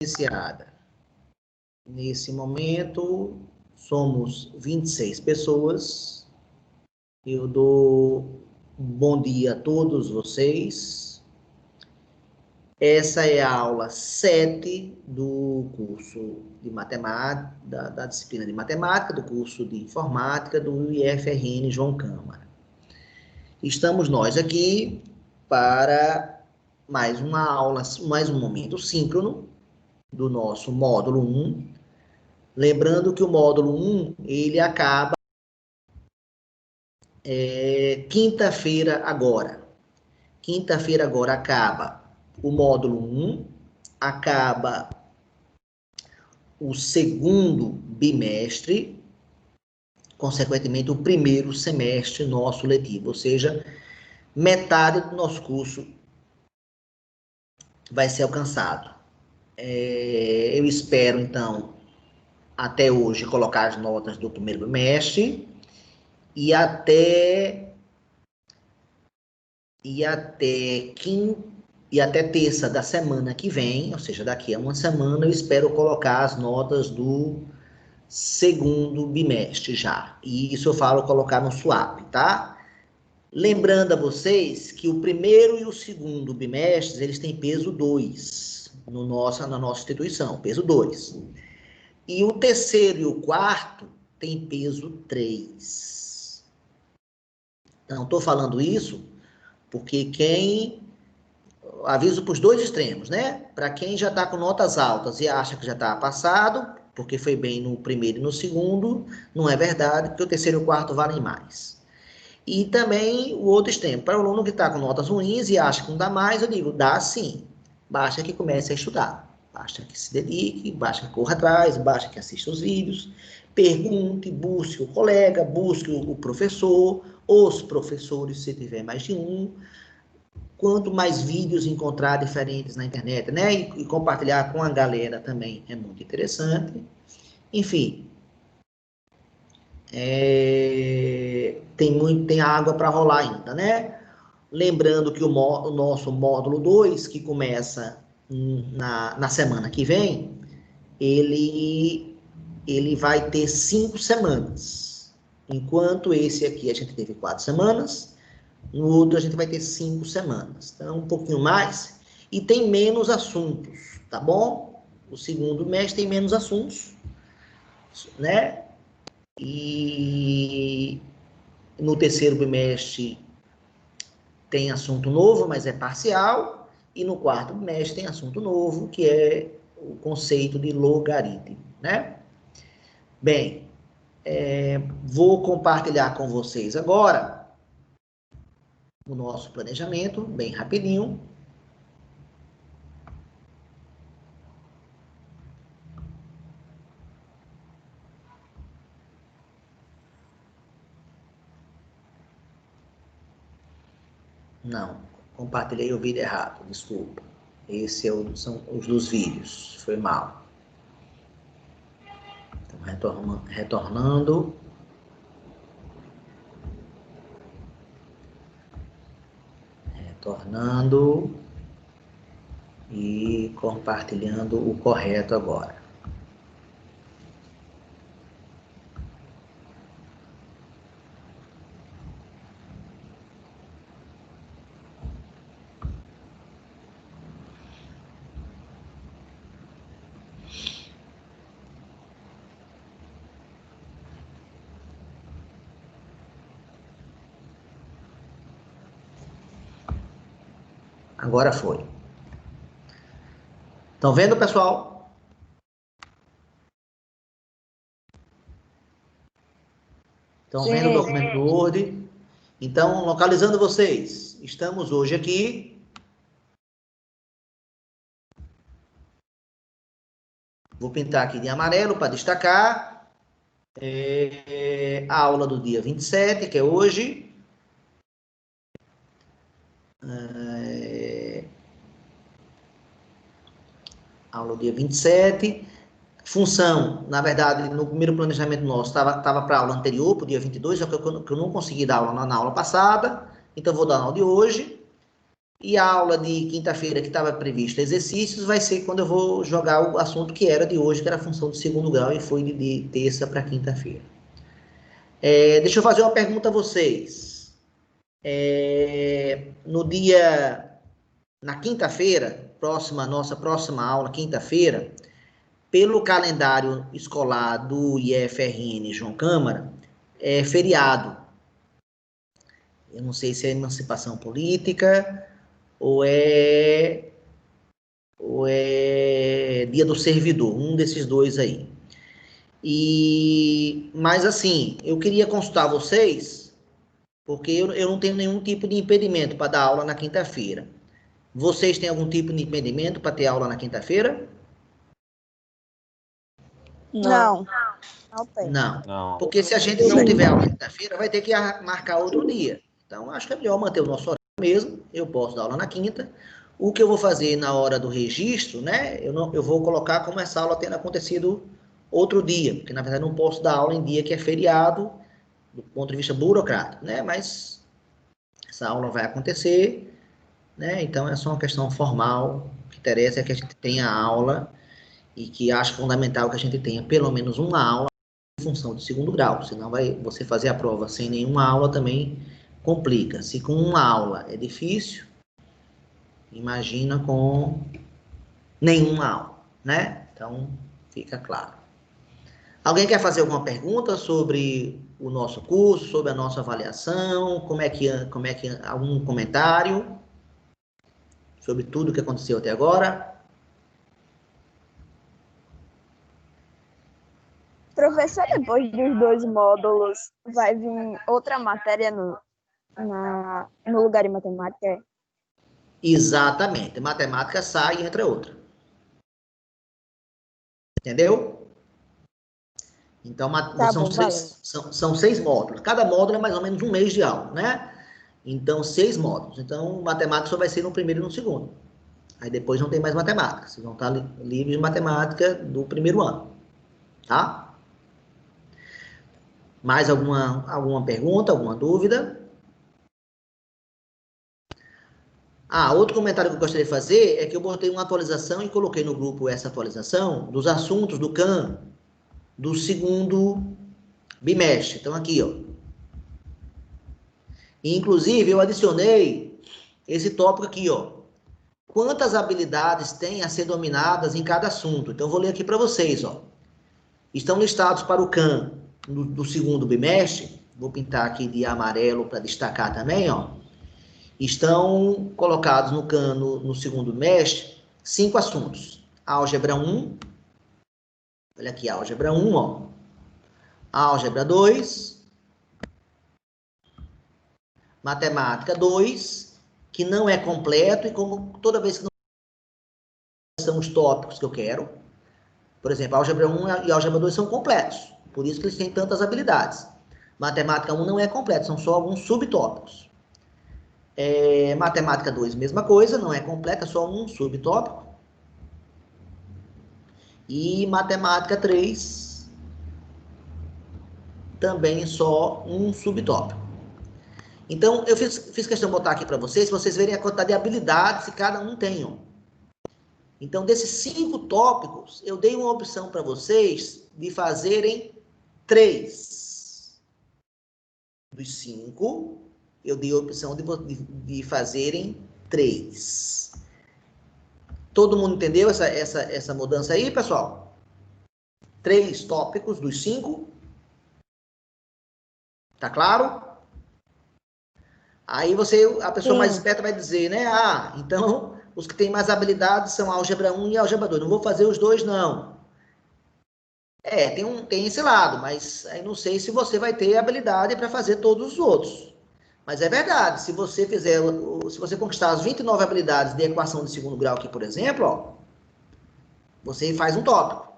iniciada. Nesse momento, somos 26 pessoas. Eu dou bom dia a todos vocês. Essa é a aula 7 do curso de matemática, da disciplina de matemática, do curso de informática do IFRN João Câmara. Estamos nós aqui para mais uma aula, mais um momento síncrono do nosso módulo 1. Lembrando que o módulo 1, ele acaba quinta-feira agora. Quinta-feira agora acaba o módulo 1, acaba o segundo bimestre, consequentemente o primeiro semestre nosso letivo, ou seja, metade do nosso curso vai ser alcançado. Eu espero, então, até hoje, colocar as notas do primeiro bimestre e até terça da semana que vem, ou seja, daqui a uma semana, eu espero colocar as notas do segundo bimestre já. E isso eu falo colocar no SWAP, tá? Lembrando a vocês que o primeiro e o segundo bimestres, eles têm peso 2 na nossa instituição, peso 2. E o terceiro e o quarto tem peso 3. Então, estou falando isso porque aviso para os dois extremos, né? Para quem já está com notas altas e acha que já está passado, porque foi bem no primeiro e no segundo, não é verdade, porque o terceiro e o quarto valem mais. E também o outro extremo, para o aluno que está com notas ruins e acha que não dá mais, eu digo, dá sim, basta que comece a estudar, basta que se dedique, basta que corra atrás, basta que assista os vídeos, pergunte, busque o colega, busque o professor, os professores, se tiver mais de um. Quanto mais vídeos encontrar diferentes na internet, né? E compartilhar com a galera também é muito interessante. Enfim, tem água para rolar ainda, né? Lembrando que o nosso módulo 2, que começa na semana que vem, ele vai ter 5 semanas. Enquanto esse aqui a gente teve 4 semanas, no outro a gente vai ter 5 semanas. Então, um pouquinho mais. E tem menos assuntos, tá bom? O segundo mês tem menos assuntos, né? E no terceiro bimestre tem assunto novo, mas é parcial. E no quarto bimestre tem assunto novo, que é o conceito de logaritmo, né? Bem, vou compartilhar com vocês agora o nosso planejamento, bem rapidinho. Não, compartilhei o vídeo errado, desculpa. Esse são os dos vídeos, foi mal. Então, retornando. E compartilhando o correto agora. Agora foi. Estão vendo, pessoal? Estão vendo o documento do Word? Então, localizando vocês, estamos hoje aqui. Vou pintar aqui de amarelo para destacar. A aula do dia 27, que é hoje. Aula do dia 27. Função, na verdade, no primeiro planejamento nosso, estava para a aula anterior, para o dia 22, só que eu não consegui dar aula na aula passada, então vou dar na aula de hoje. E a aula de quinta-feira, que estava prevista exercícios, vai ser quando eu vou jogar o assunto que era de hoje, que era a função de segundo grau, e foi de terça para quinta-feira. Deixa eu fazer uma pergunta a vocês. Na quinta-feira, nossa próxima aula, quinta-feira, pelo calendário escolar do IFRN João Câmara, é feriado. Eu não sei se é emancipação política ou é dia do servidor, um desses dois aí. Mas assim, eu queria consultar vocês, porque eu não tenho nenhum tipo de impedimento para dar aula na quinta-feira. Vocês têm algum tipo de impedimento para ter aula na quinta-feira? Não. Não. Porque se a gente não tiver aula na quinta-feira, vai ter que marcar outro dia. Então, acho que é melhor manter o nosso horário mesmo. Eu posso dar aula na quinta. O que eu vou fazer na hora do registro, né? Eu vou colocar como essa aula tendo acontecido outro dia, porque na verdade não posso dar aula em dia que é feriado, do ponto de vista burocrático, né? Mas essa aula vai acontecer, né? Então é só uma questão formal. O que interessa é que a gente tenha aula e que acho fundamental que a gente tenha pelo menos uma aula em função de segundo grau, senão você fazer a prova sem nenhuma aula também complica. Se com uma aula é difícil, imagina com nenhuma aula, né? Então, fica claro. Alguém quer fazer alguma pergunta sobre o nosso curso, sobre a nossa avaliação? Como é que algum comentário sobre tudo que aconteceu até agora? Professor, depois dos 2 módulos, vai vir outra matéria no lugar de matemática? Exatamente. Matemática sai e entra outra. Entendeu? Então, são 6 módulos. Cada módulo é mais ou menos um mês de aula, né? Então, 6 módulos. Então, matemática só vai ser no primeiro e no segundo. Aí depois não tem mais matemática. Vocês vão estar livres de matemática do primeiro ano. Tá? Mais alguma pergunta, alguma dúvida? Outro comentário que eu gostaria de fazer é que eu botei uma atualização e coloquei no grupo essa atualização dos assuntos do CAN do segundo bimestre. Então, aqui, ó. E, inclusive, eu adicionei esse tópico aqui, ó. Quantas habilidades tem a ser dominadas em cada assunto? Então, eu vou ler aqui para vocês, ó. Estão listados para o CAN do segundo bimestre. Vou pintar aqui de amarelo para destacar também, ó. Estão colocados no CAN no segundo bimestre 5 assuntos. Álgebra 1. Olha aqui, álgebra 1, ó. Álgebra 2. Matemática 2, que não é completo, e como toda vez que não são os tópicos que eu quero, por exemplo, álgebra 1 e álgebra 2 são completos, por isso que eles têm tantas habilidades. Matemática 1 não é completo, são só alguns subtópicos. Matemática 2, mesma coisa, não é completa, só um subtópico. E matemática 3, também só um subtópico. Então, eu fiz questão de botar aqui para vocês verem a quantidade de habilidades que cada um tem, ó. Então, desses 5 tópicos, eu dei uma opção para vocês de fazerem 3. Dos 5, eu dei a opção de fazerem 3. Todo mundo entendeu essa mudança aí, pessoal? 3 tópicos dos 5. Tá claro? Aí a pessoa mais esperta vai dizer, né? Então, os que têm mais habilidades são álgebra 1 e álgebra 2. Não vou fazer os dois, não. Tem esse lado, mas aí não sei se você vai ter habilidade para fazer todos os outros. Mas é verdade, se você conquistar as 29 habilidades de equação de segundo grau aqui, por exemplo, ó, você faz um tópico.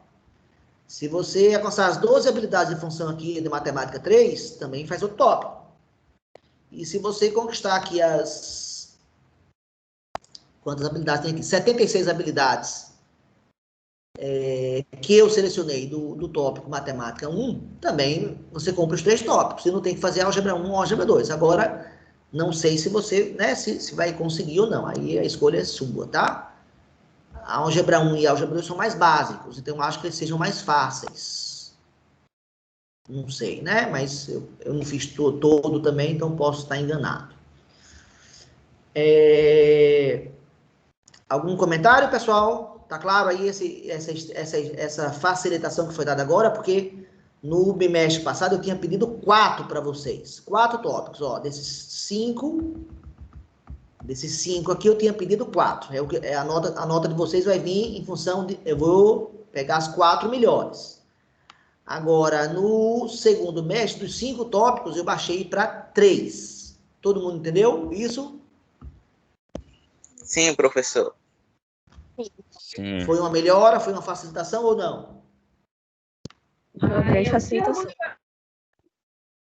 Se você alcançar as 12 habilidades de função aqui de matemática 3, também faz outro tópico. E se você conquistar aqui quantas habilidades tem aqui? 76 habilidades que eu selecionei do tópico matemática 1, também você compra os 3 tópicos. Você não tem que fazer álgebra 1 ou álgebra 2. Agora, Não sei se você, né, se vai conseguir ou não. Aí a escolha é sua, tá? A álgebra 1 e a álgebra 2 são mais básicos, então eu acho que eles sejam mais fáceis. Não sei, né? Mas eu não fiz todo também, então posso estar enganado. Algum comentário, pessoal? Tá claro aí essa facilitação que foi dada agora? Porque no bimestre passado eu tinha pedido 4 para vocês. 4 tópicos, ó. Desses 5 aqui eu tinha pedido 4. A nota de vocês vai vir em função de... Eu vou pegar as 4 melhores. Agora, no segundo mês, dos 5 tópicos, eu baixei para 3. Todo mundo entendeu isso? Sim, professor. Sim. Foi uma melhora, foi uma facilitação ou não? Uma grande facilitação.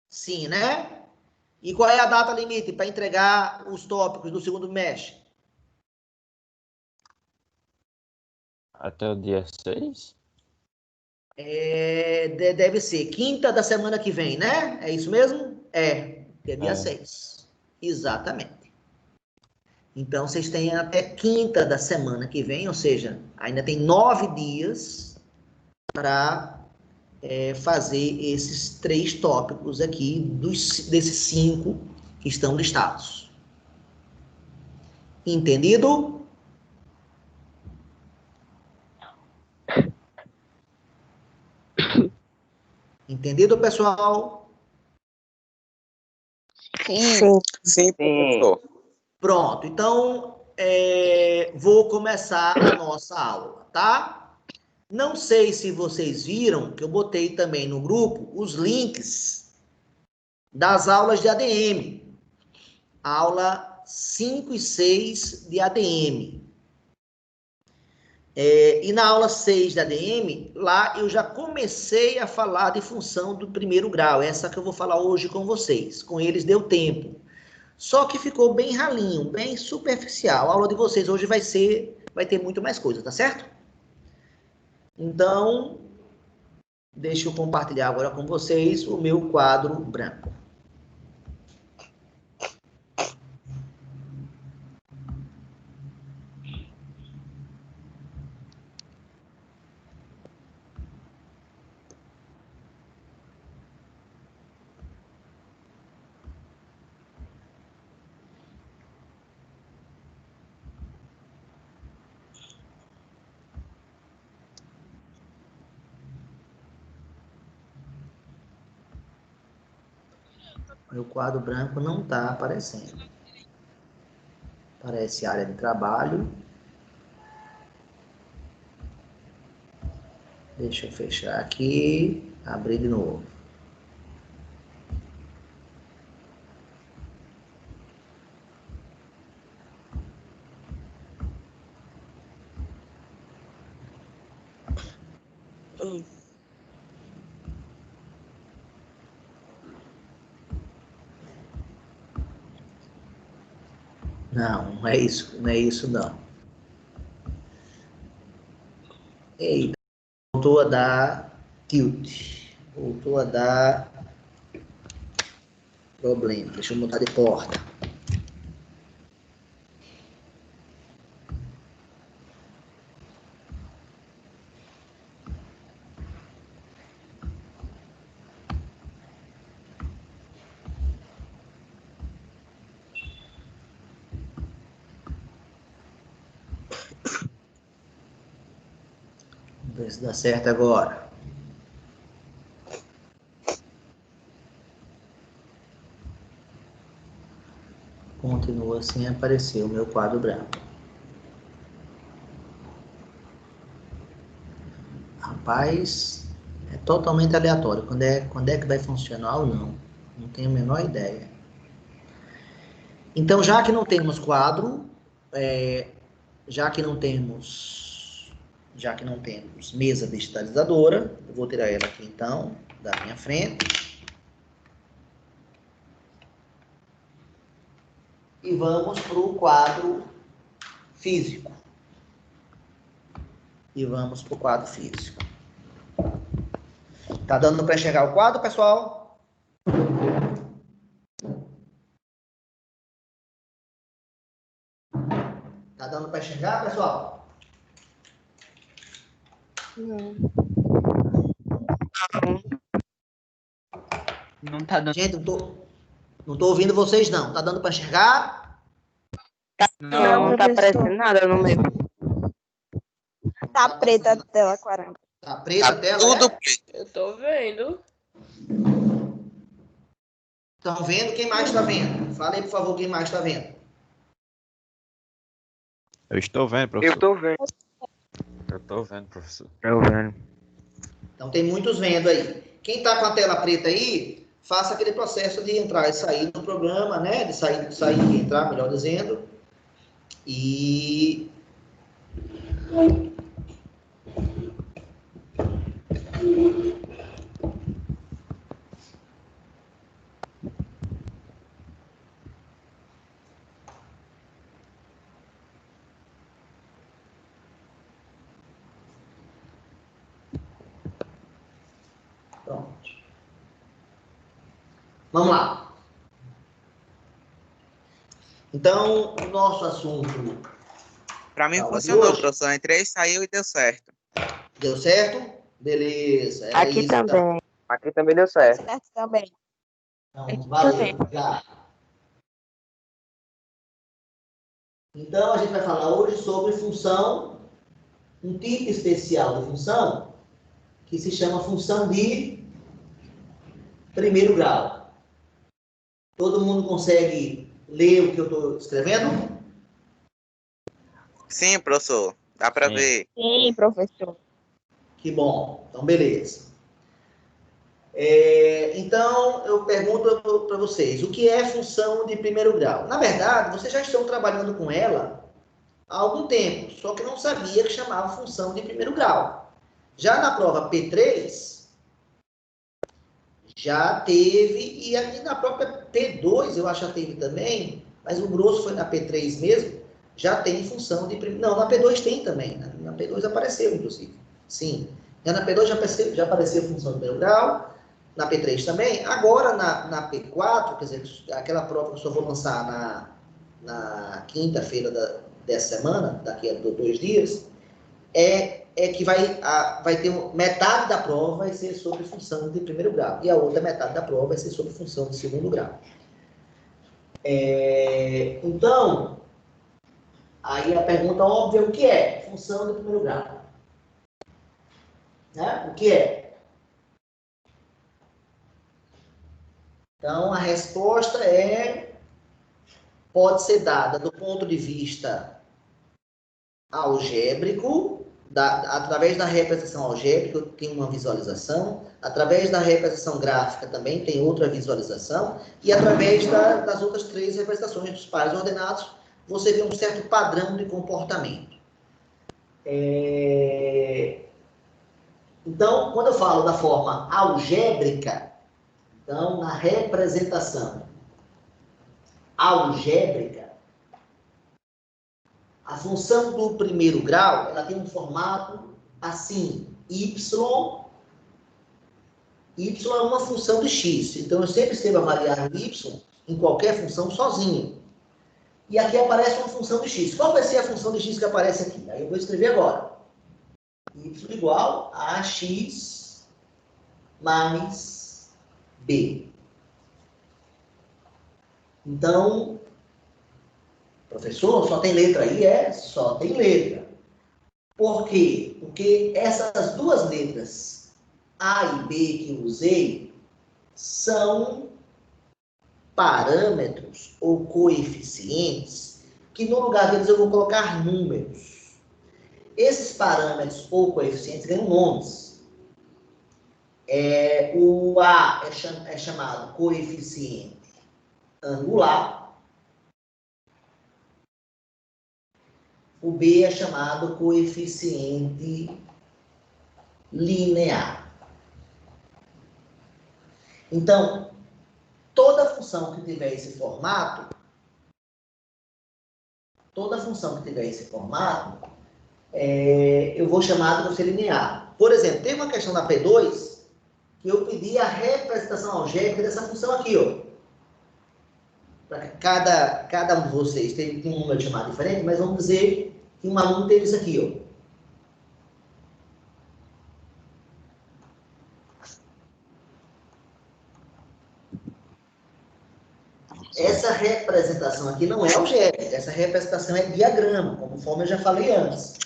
Sim, né? E qual é a data limite para entregar os tópicos do segundo mês? Até o dia 6? Deve ser quinta da semana que vem, né? É isso mesmo? Que é dia 6. Exatamente. Então, vocês têm até quinta da semana que vem, ou seja, ainda tem 9 dias para fazer esses 3 tópicos aqui, desses 5 que estão listados. Entendido? Entendido, pessoal? Sim, professor. Pronto, então vou começar a nossa aula, tá? Não sei se vocês viram que eu botei também no grupo os links das aulas de ADM. Aula 5 e 6 de ADM. E na aula 6 da ADM, lá eu já comecei a falar de função do primeiro grau, essa que eu vou falar hoje com vocês. Com eles deu tempo. Só que ficou bem ralinho, bem superficial. A aula de vocês hoje vai ter muito mais coisa, tá certo? Então, deixa eu compartilhar agora com vocês o meu quadro branco. Meu quadro branco não está aparecendo. Aparece área de trabalho. Deixa eu fechar aqui, abrir de novo. Não é isso, não é isso não. Eita, voltou a dar tilt. Voltou a dar problema. Deixa eu mudar de porta. Vamos ver se dá certo agora. Continua sem aparecer o meu quadro branco. Rapaz, é totalmente aleatório. Quando é que vai funcionar ou não? Não tenho a menor ideia. Então, já que não temos quadro, já que não temos mesa digitalizadora, eu vou tirar ela aqui então, da minha frente. E vamos para o quadro físico. Tá dando para enxergar o quadro, pessoal? dando para enxergar, pessoal? Não. Não tá dando. Gente, não tô ouvindo vocês, não. Tá dando para enxergar? Não tá aparecendo nada no meu. Tá preta a tela, caramba. Tá preta a tela, Tudo é? preto. Eu tô vendo. Estão vendo? Quem mais está vendo? Fala aí, por favor, quem mais está vendo. Eu estou vendo, professor. Eu tô vendo. Eu tô vendo, professor. Tô vendo. Então tem muitos vendo aí. Quem está com a tela preta aí, faça aquele processo de entrar e sair do programa, né? De sair e entrar, melhor dizendo. E pronto. Vamos lá. Então, o nosso assunto Pra mim da aula de funcionou, hoje, professor. Entrei, saiu e deu certo. deu certo? Beleza. Era Aqui isso, também. Aqui também deu certo. Certo também. Então, valeu. Já. Então, a gente vai falar hoje sobre função, um tipo especial de função, que se chama função de primeiro grau. Todo mundo consegue ler o que eu estou escrevendo? Sim, professor. Dá pra Sim. ver. Sim, professor. Que bom. Então, beleza. Então, eu pergunto para vocês, o que é função de primeiro grau? Na verdade, vocês já estão trabalhando com ela há algum tempo, só que não sabia que chamava função de primeiro grau. Já na prova P3, já teve, e aqui na própria P2 eu acho que já teve também, mas o grosso foi na P3 mesmo, já tem função de primeiro. Não, na P2 tem também, na P2 apareceu, inclusive. Sim, já na P2 já apareceu função de primeiro grau, na P3 também. Agora na P4, quer dizer, aquela prova que eu só vou lançar na quinta-feira dessa semana, daqui a 2 dias, é que vai ter metade da prova vai ser sobre função de primeiro grau e a outra metade da prova vai ser sobre função de segundo grau. Então, aí a pergunta óbvia, o que é função de primeiro grau? Né? O que é? Então, a resposta pode ser dada do ponto de vista algébrico, através da representação algébrica tem uma visualização, através da representação gráfica também tem outra visualização, e através das outras 3 representações dos pares ordenados, você vê um certo padrão de comportamento. Então, quando eu falo da forma algébrica, então, na representação algébrica, a função do primeiro grau, ela tem um formato assim, y é uma função de x. Então, eu sempre escrevo a variável y em qualquer função sozinho. E aqui aparece uma função de x. Qual vai ser a função de x que aparece aqui? Aí eu vou escrever agora. Y igual a x mais b. Então, professor, só tem letra aí? Só tem letra. Por quê? Porque essas 2 letras, A e B, que eu usei, são parâmetros ou coeficientes que no lugar deles eu vou colocar números. Esses parâmetros ou coeficientes ganham nomes. O A é chamado coeficiente angular. O B é chamado coeficiente linear. Então, toda função que tiver esse formato, eu vou chamar de coeficiente linear. Por exemplo, tem uma questão da P2 que eu pedi a representação algébrica dessa função aqui, ó. Cada um de vocês tem um número chamado diferente, mas vamos dizer que um aluno teve isso aqui, ó. Essa representação aqui não é algébrica, essa representação é diagrama, conforme eu já falei antes.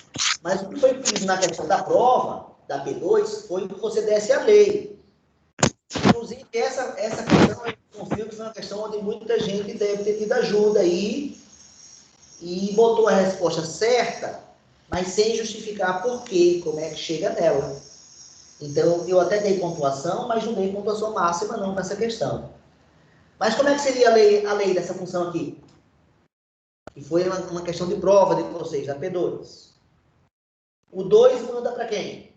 Mas o que foi pedido na questão da prova, da P2, foi que você desse a lei. Inclusive, essa questão, eu confio que foi uma questão onde muita gente deve ter tido ajuda aí e botou a resposta certa, mas sem justificar por quê, como é que chega nela. Então, eu até dei pontuação, mas não dei pontuação máxima não nessa questão. Mas como é que seria a lei dessa função aqui? Que foi uma questão de prova de vocês, da P2. O 2 manda para quem?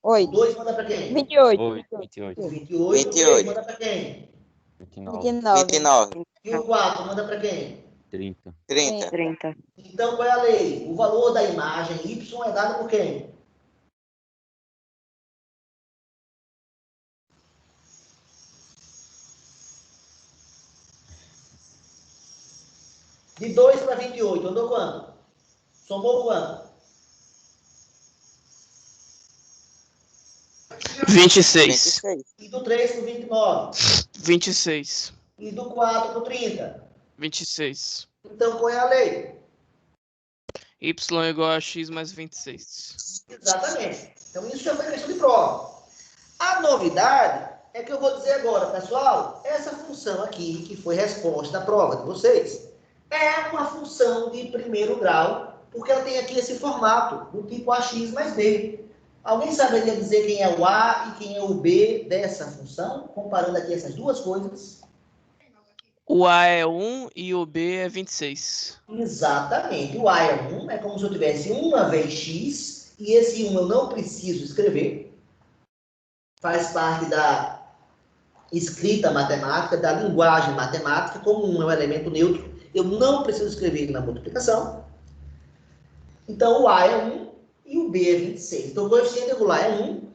O 2 manda para quem? 28. 28. O 28. O 3 manda para quem? 29. 29. E o 4 manda para quem? 30. 30. Então, qual é a lei? O valor da imagem Y é dado por quem? De 2 para 28, andou quanto? Somou quanto? 26. E do 3 para 29? 26. E do 4 para 30? 26. Então, qual é a lei? Y igual a x mais 26. Exatamente. Então, isso já foi questão de prova. A novidade é que eu vou dizer agora, pessoal, essa função aqui, que foi resposta à prova de vocês, é uma função de primeiro grau, porque ela tem aqui esse formato, do tipo ax mais b. Alguém saberia dizer quem é o a e quem é o b dessa função, comparando aqui essas duas coisas? O A é 1 e o B é 26. Exatamente. O a é 1, é como se eu tivesse 1 vezes x, e esse 1 eu não preciso escrever. Faz parte da escrita matemática, da linguagem matemática, como 1 é um elemento neutro, eu não preciso escrever ele na multiplicação. Então, o a é 1 e o b é 26. Então, o coeficiente angular é 1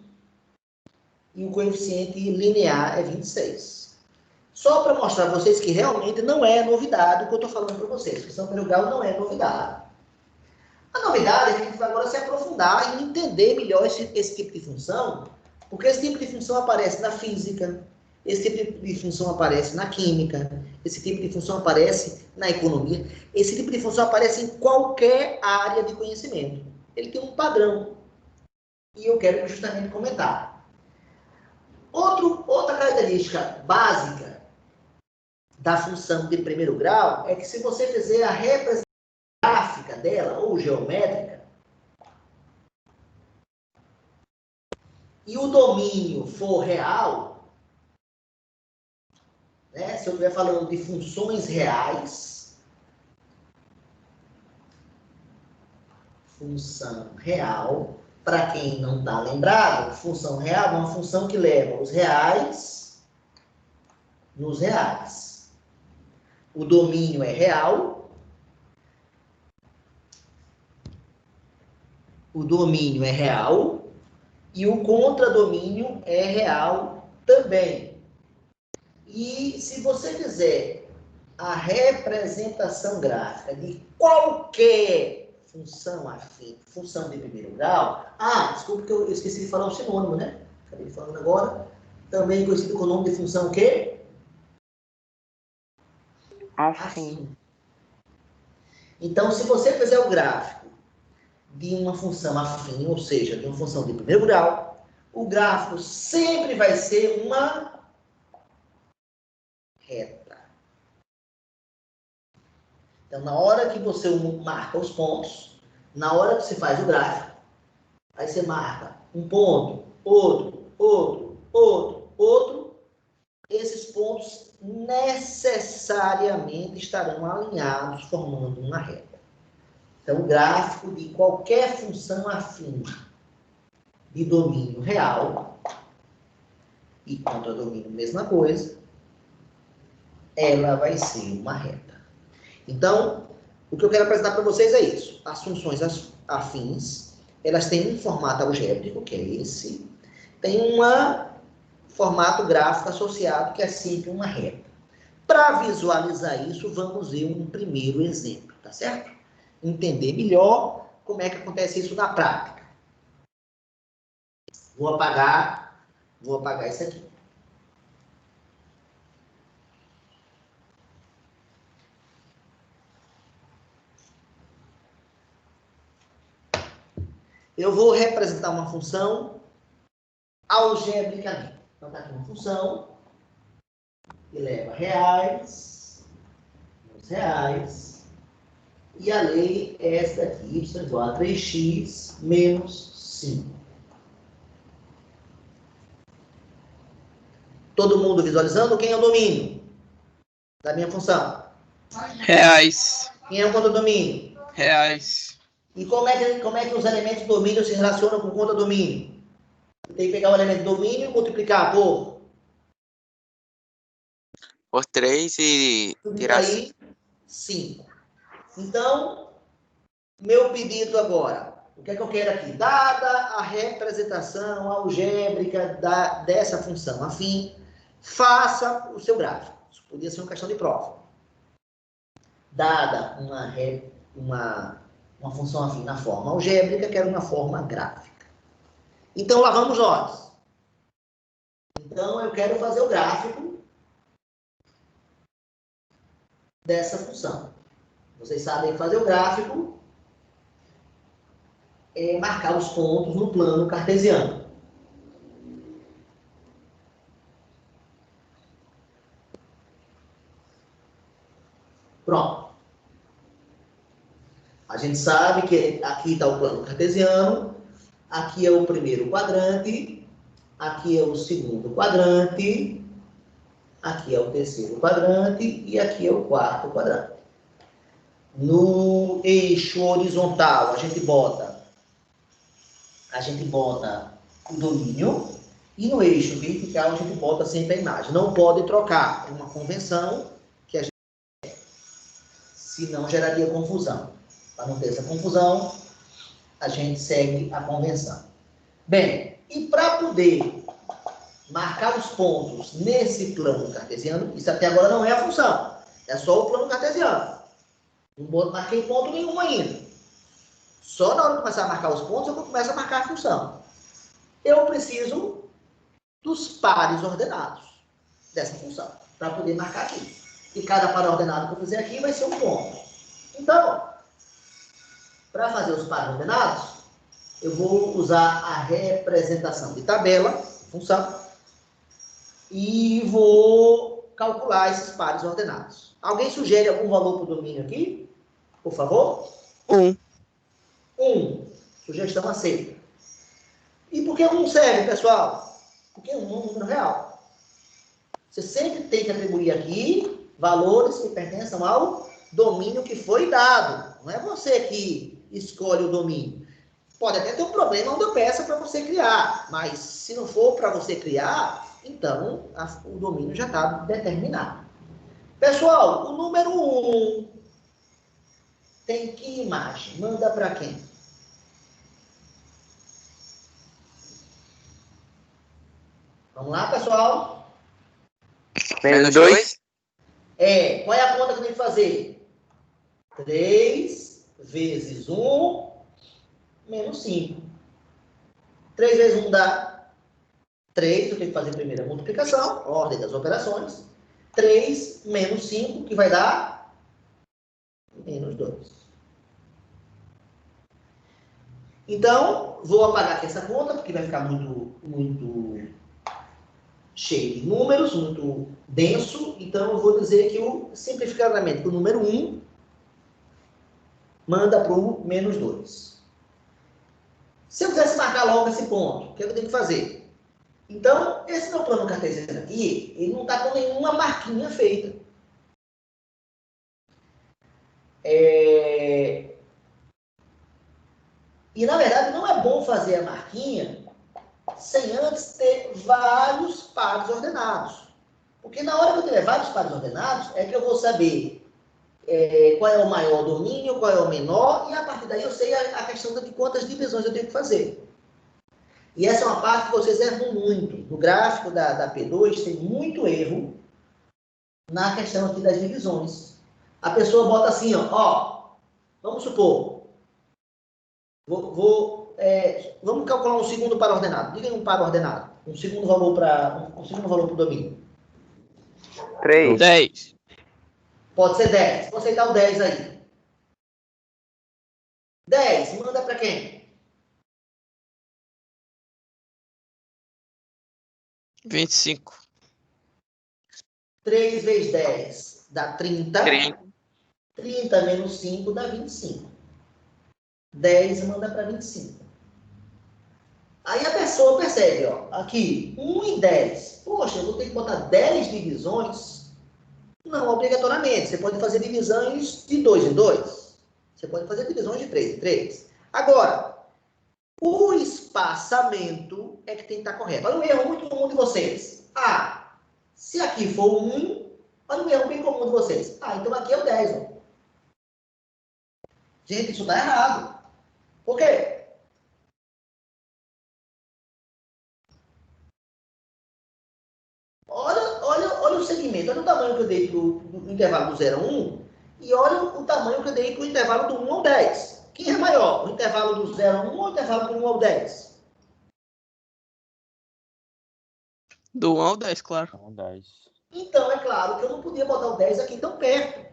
e o coeficiente linear é 26. Só para mostrar a vocês que realmente não é novidade o que eu estou falando para vocês. Função de primeiro grau não é novidade. A novidade é que a gente vai agora se aprofundar e entender melhor esse tipo de função, porque esse tipo de função aparece na física, esse tipo de função aparece na química, esse tipo de função aparece na economia, esse tipo de função aparece em qualquer área de conhecimento. Ele tem um padrão. E eu quero justamente comentar. Outra característica básica da função de primeiro grau é que se você fizer a representação gráfica dela, ou geométrica, e o domínio for real, né, se eu estiver falando de funções reais, função real, para quem não está lembrado, função real é uma função que leva os reais nos reais. O domínio é real. O domínio é real. E o contradomínio é real também. E se você fizer a representação gráfica de qualquer função afim, função de primeiro grau... Ah, desculpa que eu esqueci de falar o sinônimo, né? Acabei falando agora. Também conhecido com o nome de função o quê? Afim. Então, se você fizer o gráfico de uma função afim, ou seja, de uma função de primeiro grau, o gráfico sempre vai ser uma reta. Então, na hora que você marca os pontos, na hora que você faz o gráfico, aí você marca um ponto, outro, esses pontos necessariamente estarão alinhados, formando uma reta. Então, o gráfico de qualquer função afim de domínio real e contradomínio, mesma coisa, ela vai ser uma reta. Então, o que eu quero apresentar para vocês é isso. As funções afins, elas têm um formato algébrico, que é esse, tem um formato gráfico associado, que é sempre uma reta. Para visualizar isso, vamos ver um primeiro exemplo, tá certo? Entender melhor como é que acontece isso na prática. Vou apagar isso aqui. Eu vou representar uma função algebricamente. Então, está aqui uma função que leva reais, e a lei é esta aqui, y igual a 3x menos 5. Todo mundo visualizando? Quem é o domínio da minha função? Reais. Quem é o conta-domínio? Reais. E como é que os elementos do domínio se relacionam com o conta-domínio? Tem que pegar o elemento do domínio e multiplicar por 3 e tirar aí 5. Então, meu pedido agora, o que é que eu quero aqui? Dada a representação algébrica dessa função afim, faça o seu gráfico. Isso podia ser uma questão de prova. Dada uma função afim na forma algébrica, quero uma forma gráfica. Então, lá vamos nós. Então, eu quero fazer o gráfico dessa função. Vocês sabem fazer o gráfico é marcar os pontos no plano cartesiano. Pronto. A gente sabe que aqui está o plano cartesiano, aqui é o primeiro quadrante, aqui é o segundo quadrante, aqui é o terceiro quadrante e aqui é o quarto quadrante. No eixo horizontal, a gente bota o domínio e no eixo vertical a gente bota sempre a imagem. Não pode trocar, é uma convenção que a gente senão geraria confusão. Para não ter essa confusão, a gente segue a convenção. Bem, e para poder marcar os pontos nesse plano cartesiano, isso até agora não é a função, é só o plano cartesiano. Não marquei ponto nenhum ainda. Só na hora de começar a marcar os pontos, eu começo a marcar a função. Eu preciso dos pares ordenados dessa função, para poder marcar aqui. E cada par ordenado que eu fizer aqui vai ser um ponto. Então, para fazer os pares ordenados, eu vou usar a representação de tabela, função, e vou calcular esses pares ordenados. Alguém sugere algum valor para o domínio aqui? Por favor? 1. 1. Sugestão aceita. E por que 1 serve, pessoal? Porque 1 é um número real. Você sempre tem que atribuir aqui valores que pertençam ao domínio que foi dado. Não é você que escolhe o domínio. Pode até ter um problema onde eu peça para você criar, mas se não for para você criar, então o domínio já está determinado. Pessoal, o número 1 tem que imagem? Manda para quem? Vamos lá, pessoal? menos 2. Qual é a conta que eu tenho que fazer? 3 vezes 1 menos 5. 3 vezes 1 dá 3, eu tenho que fazer primeiro a multiplicação, ordem das operações. 3 menos 5, que vai dar menos 2. Então, vou apagar aqui essa conta, porque vai ficar muito cheio de números, muito denso. Então, eu vou dizer que, simplificadamente, o número 1 manda para o menos 2. Se eu quisesse marcar logo esse ponto, o que eu tenho que fazer? Então, esse meu plano cartesiano aqui, ele não está com nenhuma marquinha feita. E, na verdade, não é bom fazer a marquinha sem antes ter vários pares ordenados. Porque na hora que eu tiver vários pares ordenados, é que eu vou saber qual é o maior domínio, qual é o menor, e a partir daí eu sei a questão de quantas divisões eu tenho que fazer. E essa é uma parte que vocês erram muito. No gráfico da P2 tem muito erro na questão aqui das divisões. A pessoa bota assim, ó, vamos supor, vamos calcular um segundo par ordenado. Diga aí um par ordenado. Um segundo valor para o domínio. 3. 10. Pode ser 10. Vou aceitar o 10 aí. 10, manda para quem? 25. 3 vezes 10 dá 30. 30. 30 menos 5 dá 25. 10 manda para 25. Aí a pessoa percebe, ó, aqui, 1 e 10. Poxa, eu vou ter que botar 10 divisões? Não, obrigatoriamente. Você pode fazer divisões de 2 em 2. Você pode fazer divisões de 3 em 3. Agora, o espaçamento é que tem que estar correto. Olha um erro muito comum de vocês. Se aqui for 1, olha um erro bem comum de vocês. Então aqui é o 10. Ó. Gente, isso está errado. Por quê? Olha o segmento, olha o tamanho que eu dei do intervalo do 0 a 1 e olha o tamanho que eu dei para o intervalo do 1 ao 10. Quem é maior? O intervalo do 0 a 1 ou o intervalo do 1 ao 10? Do 1 ao 10, claro. 10. Então, é claro que eu não podia botar o 10 aqui tão perto.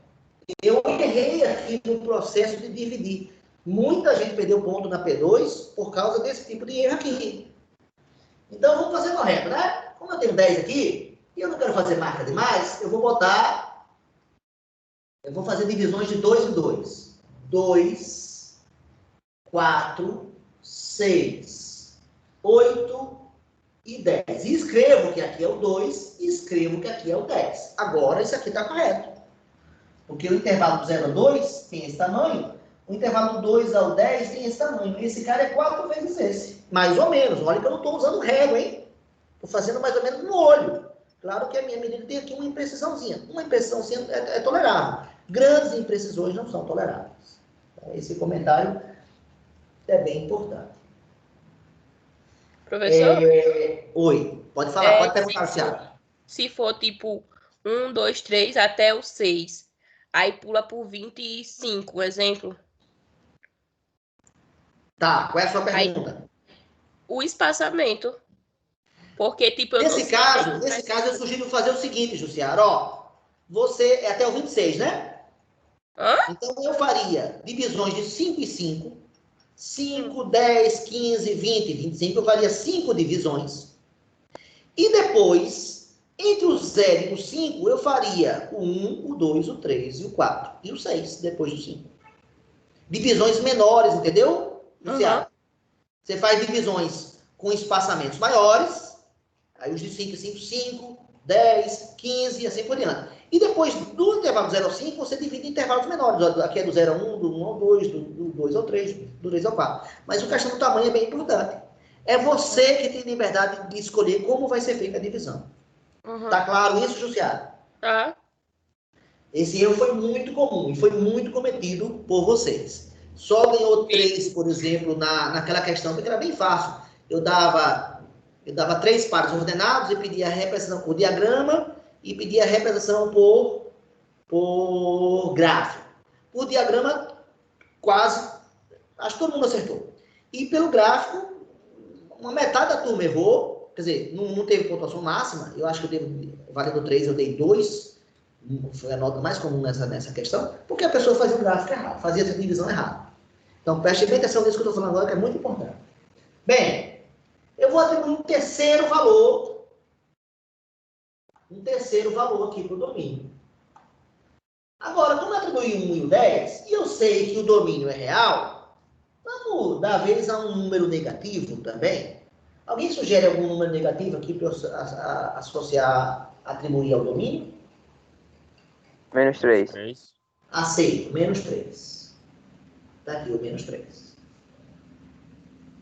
Eu errei aqui no processo de dividir. Muita gente perdeu ponto na P2 por causa desse tipo de erro aqui. Então, vamos fazer correto, né? Como eu tenho 10 aqui, e eu não quero fazer marca demais, eu vou fazer divisões de 2 em 2. 2, 4, 6, 8 e 10. E escrevo que aqui é o 2 e escrevo que aqui é o 10. Agora, isso aqui está correto. Porque o intervalo do 0 a 2 tem esse tamanho, o intervalo do 2 ao 10 tem esse tamanho. Esse cara é 4 vezes esse. Mais ou menos. Olha que eu não estou usando régua, hein? Estou fazendo mais ou menos no olho. Claro que a minha medida tem aqui uma imprecisãozinha. Uma imprecisãozinha é tolerável. Grandes imprecisões não são toleráveis. Então, esse comentário é bem importante. Professor? Oi, pode falar, pode perguntar, Thiago. Se for tipo 1, 2, 3 até o 6, aí pula por 25, exemplo. Tá, qual é a sua pergunta? O espaçamento. Porque, tipo, eu Nesse caso, eu sugiro fazer o seguinte, Jussiara, ó. Você é até o 26, né? Então, eu faria divisões de 5 e 5. 5, 10, 15, 20, 25. Eu faria 5 divisões. E depois, entre o 0 e o 5, eu faria o 1, o 2, o 3 e o 4. E o 6, depois do 5. Divisões menores, entendeu, Jussiara? Você faz divisões com espaçamentos maiores. Aí os de 5 e 5, 5, 10, 15 e assim por diante. E depois, do intervalo 0 ao 5, você divide em intervalos menores. Aqui é do 0 a 1, do 1 ao 2, do 2 ao 3, do 3 ao 4. Mas o questão do tamanho é bem importante. É você que tem liberdade de escolher como vai ser feita a divisão. Tá claro isso, Jussiara? Tá. Esse erro foi muito comum e foi muito cometido por vocês. Só ganhou 3, por exemplo, naquela questão, porque era bem fácil. Eu dava 3 pares ordenados e pedia a representação por diagrama e pedia a representação por gráfico. Por diagrama, quase, acho que todo mundo acertou. E pelo gráfico, uma metade da turma errou, quer dizer, não teve pontuação máxima, eu acho que eu dei, valendo 3, eu dei 2, foi a nota mais comum nessa questão, porque a pessoa fazia o gráfico errado, fazia essa divisão errada. Então, preste bem atenção nisso que eu estou falando agora, que é muito importante. Bem, eu vou atribuir um terceiro valor aqui para o domínio. Agora, como eu atribuí 1 e o 10, e eu sei que o domínio é real, vamos dar vez a um número negativo também. Alguém sugere algum número negativo aqui para eu associar, atribuir ao domínio? Menos 3. Aceito, menos 3. Está aqui o menos 3.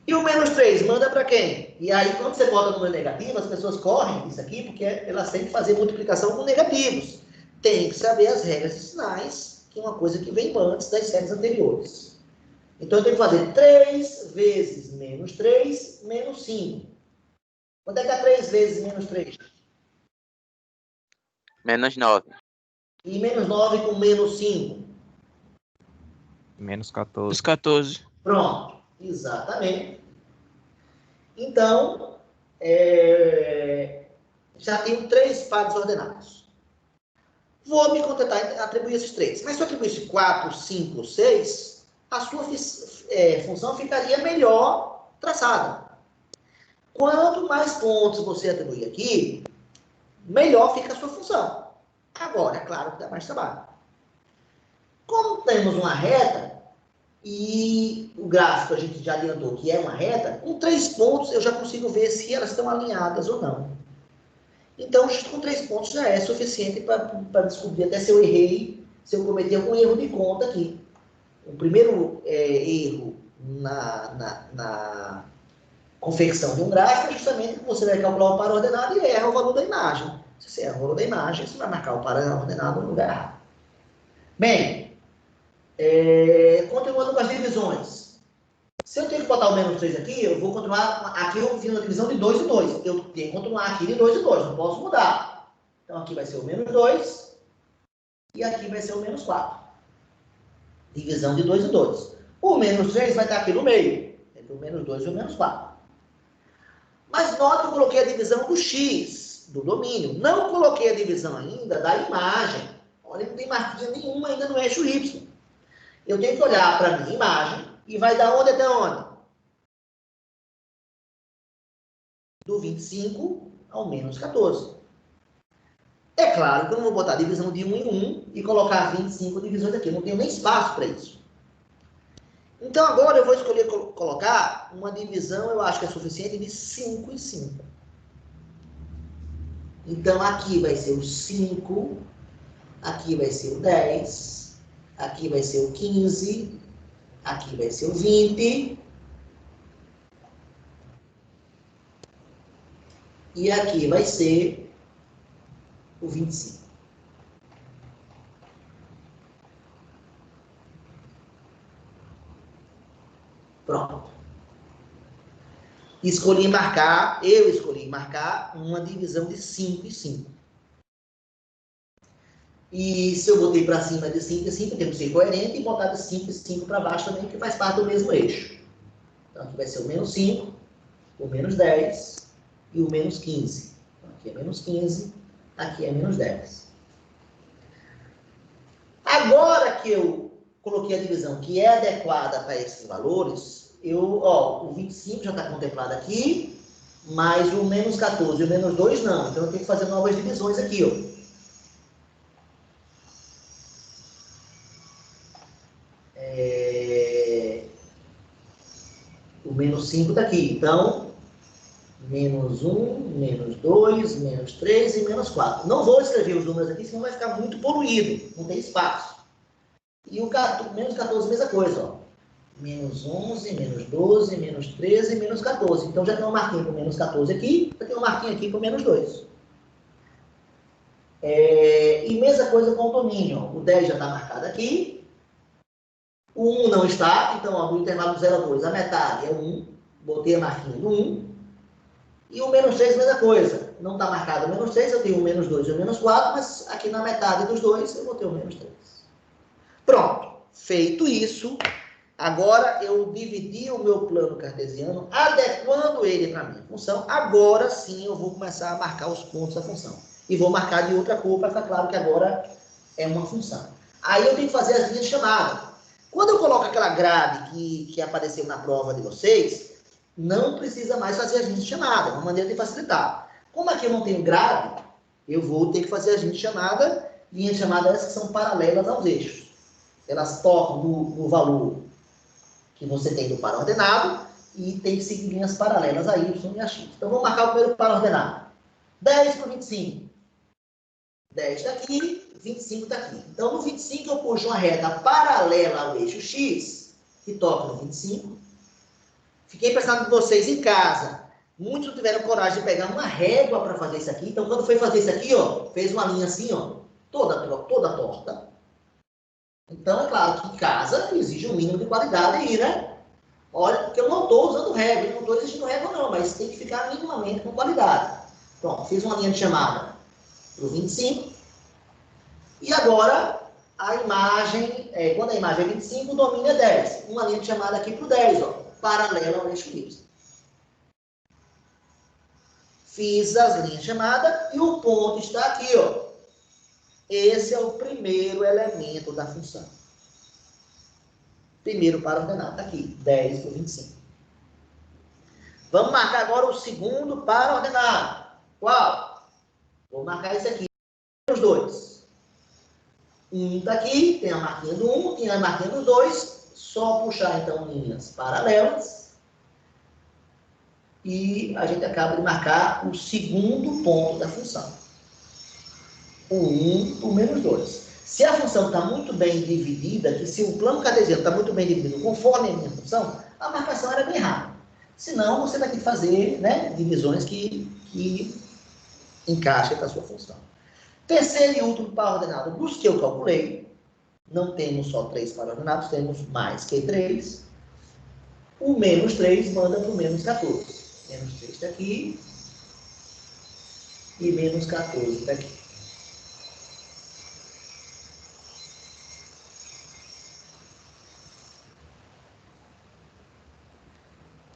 E o menos 3 manda para quem? E aí, quando você bota número negativo, as pessoas correm isso aqui, porque elas têm que fazer multiplicação com negativos. Tem que saber as regras de sinais, que é uma coisa que vem antes das séries anteriores. Então, eu tenho que fazer 3 vezes menos 3, menos 5. Quanto é que dá 3 vezes menos 3? Menos 9. E menos 9 com menos 5. Menos 14. Os 14. Pronto. Exatamente. Então, já tenho 3 pares ordenados. Vou me contentar em atribuir esses 3. Mas se eu atribuísse 4, 5, 6, a sua função ficaria melhor traçada. Quanto mais pontos você atribuir aqui, melhor fica a sua função. Agora, é claro que dá mais trabalho. Como temos uma reta, e o gráfico a gente já adiantou que é uma reta, com 3 pontos eu já consigo ver se elas estão alinhadas ou não. Então, com 3 pontos já é suficiente para descobrir até se eu errei, se eu cometi algum erro de conta aqui. O primeiro erro na confecção de um gráfico é justamente que você vai calcular o par ordenado e erra o valor da imagem. Se você erra o valor da imagem, você vai marcar o par ordenado no lugar errado. Bem, continuando com as divisões. Se eu tenho que botar o menos 3 aqui, eu vou continuar. Aqui eu fiz uma divisão de 2 e 2. Eu tenho que continuar aqui de 2 e 2. Não posso mudar. Então aqui vai ser o menos 2. E aqui vai ser o menos 4. Divisão de 2 e 2. O menos 3 vai estar aqui no meio. Entre o menos 2 e o menos 4. Mas note que eu coloquei a divisão do x, do domínio. Não coloquei a divisão ainda da imagem. Olha, não tem marquinha nenhuma ainda no eixo y. Eu tenho que olhar para a minha imagem. E vai dar onde até onde? Do 25 ao menos 14. É claro que eu não vou botar a divisão de 1 em 1 e colocar 25 divisões aqui. Eu não tenho nem espaço para isso. Então agora eu vou escolher colocar uma divisão, eu acho que é suficiente, de 5 em 5. Então aqui vai ser o 5, aqui vai ser o 10, aqui vai ser o 15, aqui vai ser o 20. E aqui vai ser o 25. Pronto. Eu escolhi marcar uma divisão de 5 em 5. E se eu botei para cima de 5 em 5, eu tenho que ser coerente e botar de 5 em 5 para baixo também, que faz parte do mesmo eixo. Então aqui vai ser o menos 5, o menos 10 e o menos 15. Então, aqui é menos 15, aqui é menos 10. Agora que eu coloquei a divisão que é adequada para esses valores, o 25 já está contemplado aqui, mas o menos 14 e o menos 2 não. Então eu tenho que fazer novas divisões aqui, ó. O menos 5 está aqui. Então, menos 1, menos 2, menos 3 e menos 4. Não vou escrever os números aqui, senão vai ficar muito poluído. Não tem espaço. E o menos 14, mesma coisa, ó. Menos 11, menos 12, menos 13 e menos 14. Então, já tem uma marquinha com menos 14 aqui, já tem uma marquinha aqui com menos 2. E mesma coisa com o domínio. Ó. O 10 já está marcado aqui. O 1 não está, então, ó, no intervalo 0 a 2, a metade é 1. Botei a marquinha do 1. E o menos 3, mesma coisa. Não está marcado o menos 3, eu tenho o menos 2 e o menos 4, mas aqui na metade dos dois eu vou ter o menos 3. Pronto. Feito isso, agora eu dividi o meu plano cartesiano, adequando ele para a minha função. Agora sim eu vou começar a marcar os pontos da função. E vou marcar de outra cor para ficar claro que agora é uma função. Aí eu tenho que fazer as linhas de chamada. Quando eu coloco aquela grade que apareceu na prova de vocês, não precisa mais fazer as linhas de chamada. É uma maneira de facilitar. Como aqui eu não tenho grade, eu vou ter que fazer as linhas de chamada. Linhas de chamada essas que são paralelas aos eixos. Elas tocam no valor que você tem do par ordenado e tem que seguir linhas paralelas a Y e a X. Então, vamos marcar o primeiro par ordenado. 10 para 25. 10 está aqui, 25 está aqui. Então, no 25, eu puxo uma reta paralela ao eixo X, que toca no 25. Fiquei pensando em vocês em casa. Muitos não tiveram coragem de pegar uma régua para fazer isso aqui. Então, quando foi fazer isso aqui, ó, fez uma linha assim, ó, toda torta. Então, é claro que em casa exige um mínimo de qualidade aí, né? Olha, porque eu não estou usando régua, eu não estou exigindo régua não, mas tem que ficar minimamente com qualidade. Pronto, fiz uma linha de chamada para o 25. E agora, a imagem, quando a imagem é 25, o domínio é 10. Uma linha de chamada aqui para o 10, ó, paralela ao eixo Y. Fiz as linhas de chamada e o ponto está aqui, ó. Esse é o primeiro elemento da função. Primeiro para ordenado, está aqui, 10 por 25. Vamos marcar agora o segundo para ordenado. Qual? Vou marcar esse aqui, os dois. Um está aqui, tem a marquinha do 1, tem a marquinha do 2. Só puxar, então, linhas paralelas. E a gente acaba de marcar o segundo ponto da função. O 1 por menos 2. Se a função está muito bem dividida, que se o plano cartesiano está muito bem dividido conforme a minha função, a marcação era bem rápida. Senão, você vai ter que fazer, né, divisões que encaixem com a sua função. Terceiro e último par ordenado dos que eu calculei. Não temos só 3 par ordenados, temos mais que 3. O menos 3 manda para o menos 14. Menos 3 está aqui. E menos 14 está aqui.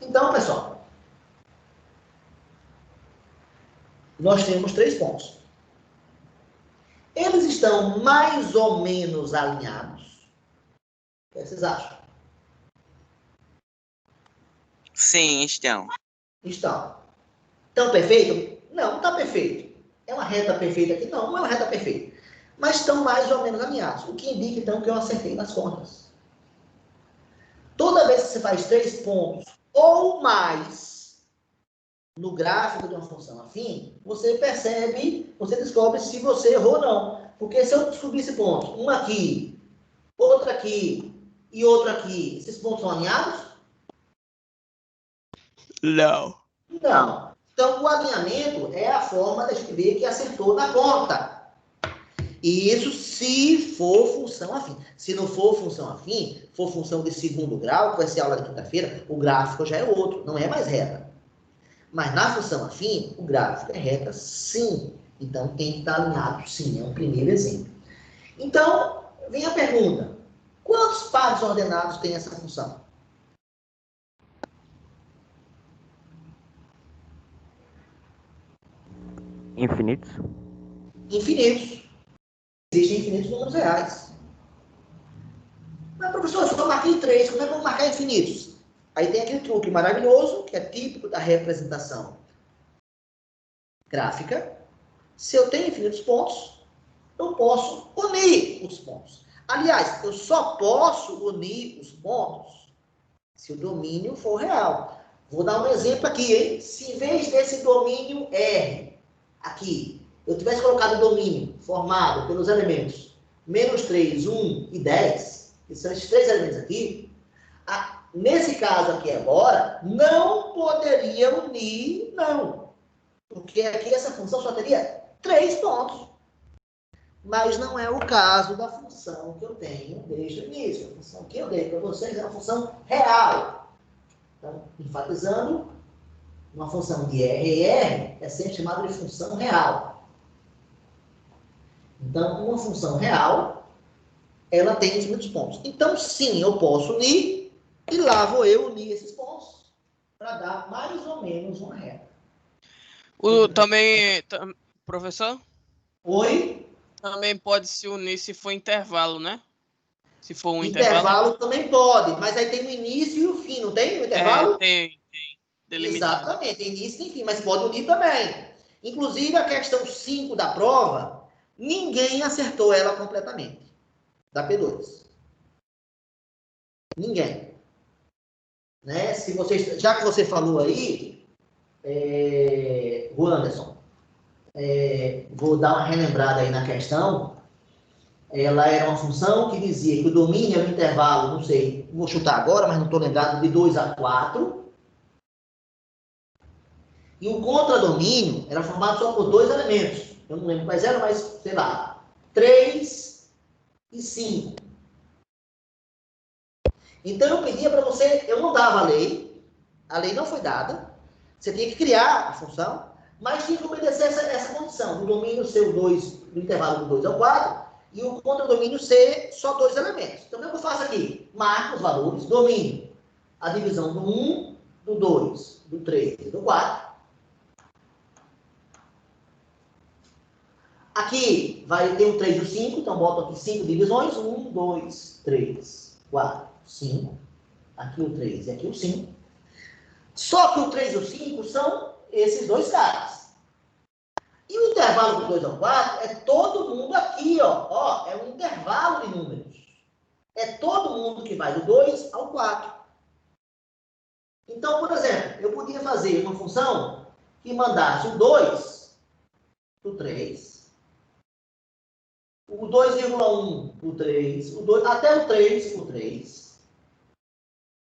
Então, pessoal, nós temos 3 pontos. Eles estão mais ou menos alinhados. O que vocês acham? Sim, estão. Estão. Estão perfeitos? Não, não está perfeito. É uma reta perfeita aqui? Não, não é uma reta perfeita. Mas estão mais ou menos alinhados. O que indica, então, que eu acertei nas contas. Toda vez que você faz 3 pontos ou mais no gráfico de uma função afim, você percebe, você descobre se você errou ou não. Porque se eu descobrir esse ponto, um aqui, outro aqui e outro aqui, esses pontos são alinhados? Não. Não. Então, o alinhamento é a forma da gente ver que acertou na conta. E isso se for função afim. Se não for função afim, for função de segundo grau, que vai ser aula de quinta-feira, o gráfico já é outro, não é mais reta. Mas na função afim, o gráfico é reta, sim. Então, tem que estar alinhado, sim. É um primeiro exemplo. Então, vem a pergunta. Quantos pares ordenados tem essa função? Infinitos. Infinitos. Existem infinitos números reais. Mas, professor, eu só marquei 3, como é que eu vou marcar infinitos? Aí tem aquele truque maravilhoso, que é típico da representação gráfica. Se eu tenho infinitos pontos, eu posso unir os pontos. Aliás, eu só posso unir os pontos se o domínio for real. Vou dar um exemplo aqui, hein? Se em vez desse domínio R, aqui, eu tivesse colocado o domínio formado pelos elementos menos 3, 1 e 10, que são esses 3 elementos aqui, nesse caso aqui agora, não poderia unir, não. Porque aqui essa função só teria 3 pontos. Mas não é o caso da função que eu tenho desde o início. A função que eu dei para vocês é uma função real. Então, enfatizando, uma função de R é sempre chamada de função real. Então, uma função real, ela tem infinitos pontos. Então, sim, eu posso unir, e lá vou eu unir esses pontos para dar mais ou menos uma reta. Professor? Oi? Também pode se unir se for intervalo, né? Se for um Intervalo também pode, mas aí tem o início e o fim, não tem o intervalo? Tem. Delimitado. Exatamente, tem início e fim, mas pode unir também. Inclusive, a questão 5 da prova, ninguém acertou ela completamente, da P2. Ninguém. Né? Se vocês, já que você falou aí, o Anderson, vou dar uma relembrada aí na questão. Ela era uma função que dizia que o domínio é um intervalo, não sei, vou chutar agora, mas não estou lembrado, de 2 a 4. E o contradomínio era formado só por 2 elementos. Eu não lembro quais eram, mas, sei lá, 3 e 5. Então, eu pedia para você, eu não dava a lei não foi dada, você tinha que criar a função, mas tinha que obedecer essa condição, do domínio ser o 2, do intervalo do 2 ao 4, e o contradomínio C, só 2 elementos. Então, o que eu faço aqui? Marco os valores, domínio. A divisão do 1, do 2, do 3 e do 4. Aqui vai ter o 3 e o 5, então boto aqui 5 divisões. 1, 2, 3, 4, 5. Aqui o 3 e aqui o 5. Só que o 3 e o 5 são esses dois caras. E o intervalo do 2 ao 4 é todo mundo aqui, ó. É um intervalo de números. É todo mundo que vai do 2 ao 4. Então, por exemplo, eu podia fazer uma função que mandasse o 2 para o 3, o 2,1 para o 3, até o 3 para o 3.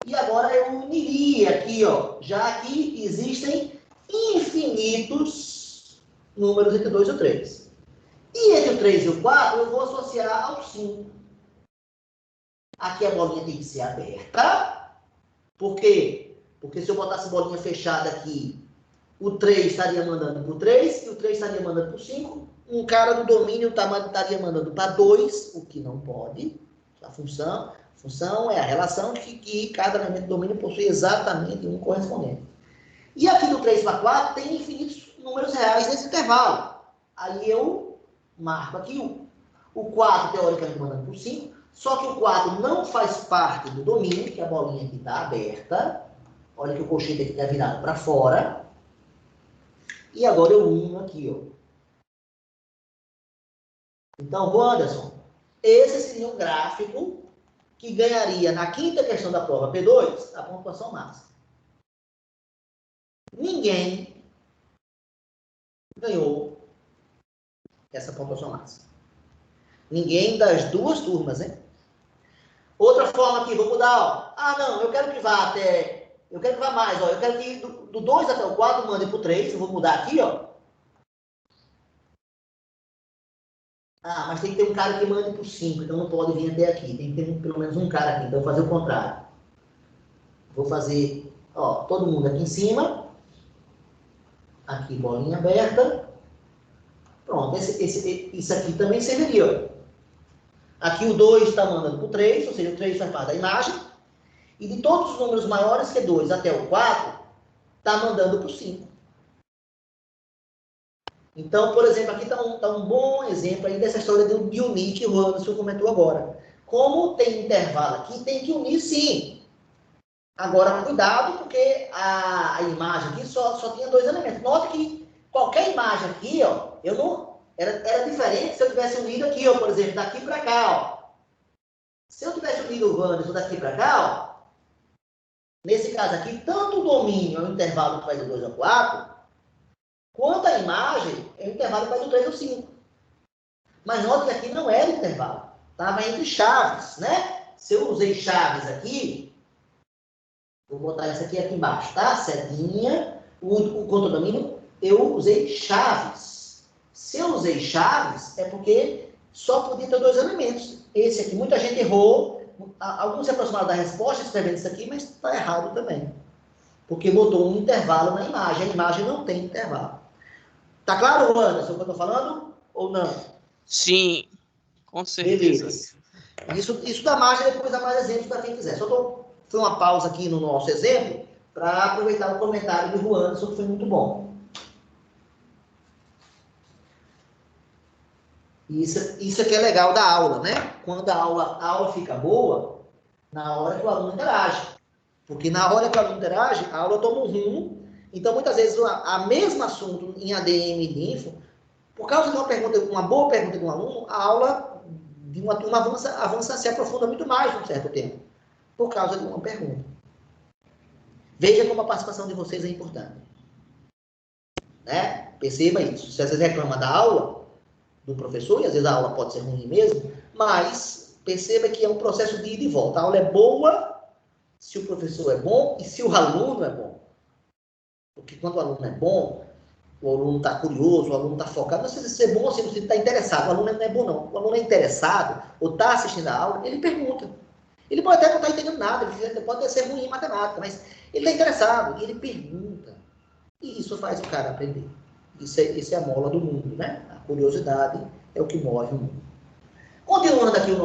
E agora eu uniria aqui, ó. Já que existem infinitos números entre o 2 e o 3. E entre o 3 e o 4, eu vou associar ao 5. Aqui a bolinha tem que ser aberta. Por quê? Porque se eu botasse bolinha fechada aqui, o 3 estaria mandando para o 3 e o 3 estaria mandando para o 5. Um cara do domínio estaria mandando para 2, o que não pode. A função é a relação que cada elemento do domínio possui exatamente um correspondente. E aqui do 3 para 4 tem infinitos números reais nesse intervalo. Aí eu marco aqui o 4, teoricamente, mandando para o 5. Só que o 4 não faz parte do domínio, que a bolinha aqui está aberta. Olha que o colchete aqui está virado para fora. E agora eu uno aqui, ó. Então, Anderson, esse seria um gráfico que ganharia na quinta questão da prova P2 a pontuação máxima. Ninguém ganhou essa pontuação máxima. Ninguém das duas turmas, hein? Outra forma aqui, vou mudar, ó. Ah, não, eu quero que vá até... Eu quero que vá mais, ó. Eu quero que do 2 até o 4 mande para o 3. Eu vou mudar aqui, ó. Ah, mas tem que ter um cara que mande para o 5, então não pode vir até aqui. Tem que ter pelo menos um cara aqui. Então eu vou fazer o contrário. Vou fazer, ó, todo mundo aqui em cima. Aqui, bolinha aberta. Pronto, isso aqui também serviria, ó. Aqui o 2 está mandando para o 3, ou seja, o 3 faz parte da imagem. E de todos os números maiores que 2 até o 4, está mandando para o 5. Então, por exemplo, aqui está um bom exemplo aí dessa história de unir que o Anderson comentou agora. Como tem intervalo aqui, tem que unir sim. Agora, cuidado, porque a imagem aqui só tinha 2 elementos. Note que qualquer imagem aqui, ó, eu não... Era diferente se eu tivesse unido aqui, ó, por exemplo, daqui para cá, ó. Se eu tivesse unido o Anderson daqui para cá, ó, nesse caso aqui, tanto o domínio é o intervalo que vai do 2 ao 4, quanto a imagem é o intervalo que vai do 3 ao 5. Mas note que aqui não era intervalo. Estava entre chaves, né? Se eu usei chaves aqui, vou botar essa aqui embaixo, tá? Setinha, o contradomínio, eu usei chaves. Se eu usei chaves, é porque só podia ter 2 elementos. Esse aqui, muita gente errou. Alguns se aproximaram da resposta escrevendo isso aqui, mas está errado também. Porque botou um intervalo na imagem. A imagem não tem intervalo. Tá claro, Anderson, o que eu estou falando? Ou não? Sim, com certeza. Beleza. Isso dá margem, depois dá mais exemplos para quem quiser. Foi uma pausa aqui no nosso exemplo para aproveitar o comentário do Anderson, que foi muito bom. Isso aqui é legal da aula, né? Quando a aula fica boa, na hora que o aluno interage. Porque na hora que o aluno interage, a aula toma um rumo. Então, muitas vezes, a mesmo assunto em ADM e de info, por causa de uma boa pergunta de um aluno, a aula de uma turma avança, se aprofunda muito mais num certo tempo. Por causa de uma pergunta. Veja como a participação de vocês é importante. Né? Perceba isso. Se vocês reclamam da aula do professor, e às vezes a aula pode ser ruim mesmo, mas perceba que é um processo de ida e volta. A aula é boa se o professor é bom e se o aluno é bom. Porque quando o aluno é bom, o aluno está curioso, o aluno está focado, não sei se ser bom ou se você está interessado. O aluno não é bom, não. O aluno é interessado ou está assistindo a aula, ele pergunta. Ele pode até não estar entendendo nada, ele pode até ser ruim em matemática, mas ele está interessado e ele pergunta. E isso faz o cara aprender. Isso é a mola do mundo, né? A curiosidade é o que move o mundo. Continuando aqui o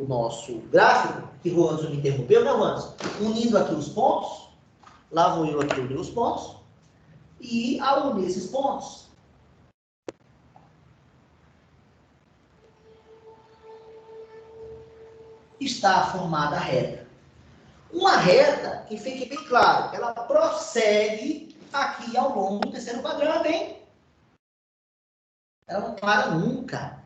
nosso gráfico, que o Anderson me interrompeu, né, Anderson? Unindo aqui os pontos, lá vou eu aqui unir os pontos, e ao unir esses pontos, está formada a reta. Uma reta, que fique bem claro, ela prossegue aqui ao longo do terceiro quadrante, hein? Ela não para nunca.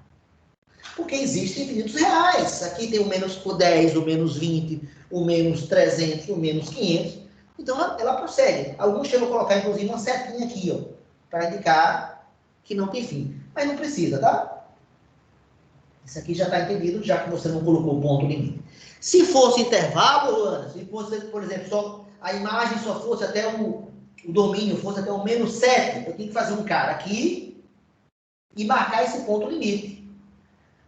Porque existem infinitos reais. Aqui tem o menos 10, o menos 20, o menos 300, o menos 500. Então, ela prossegue. Alguns chegam a colocar, inclusive, uma setinha aqui, ó, para indicar que não tem fim. Mas não precisa, tá? Isso aqui já está entendido, já que você não colocou o ponto limite. Se fosse intervalo, Ana, se fosse, por exemplo, só a imagem só fosse até o domínio, fosse até o menos 7, eu tenho que fazer um cara aqui e marcar esse ponto limite.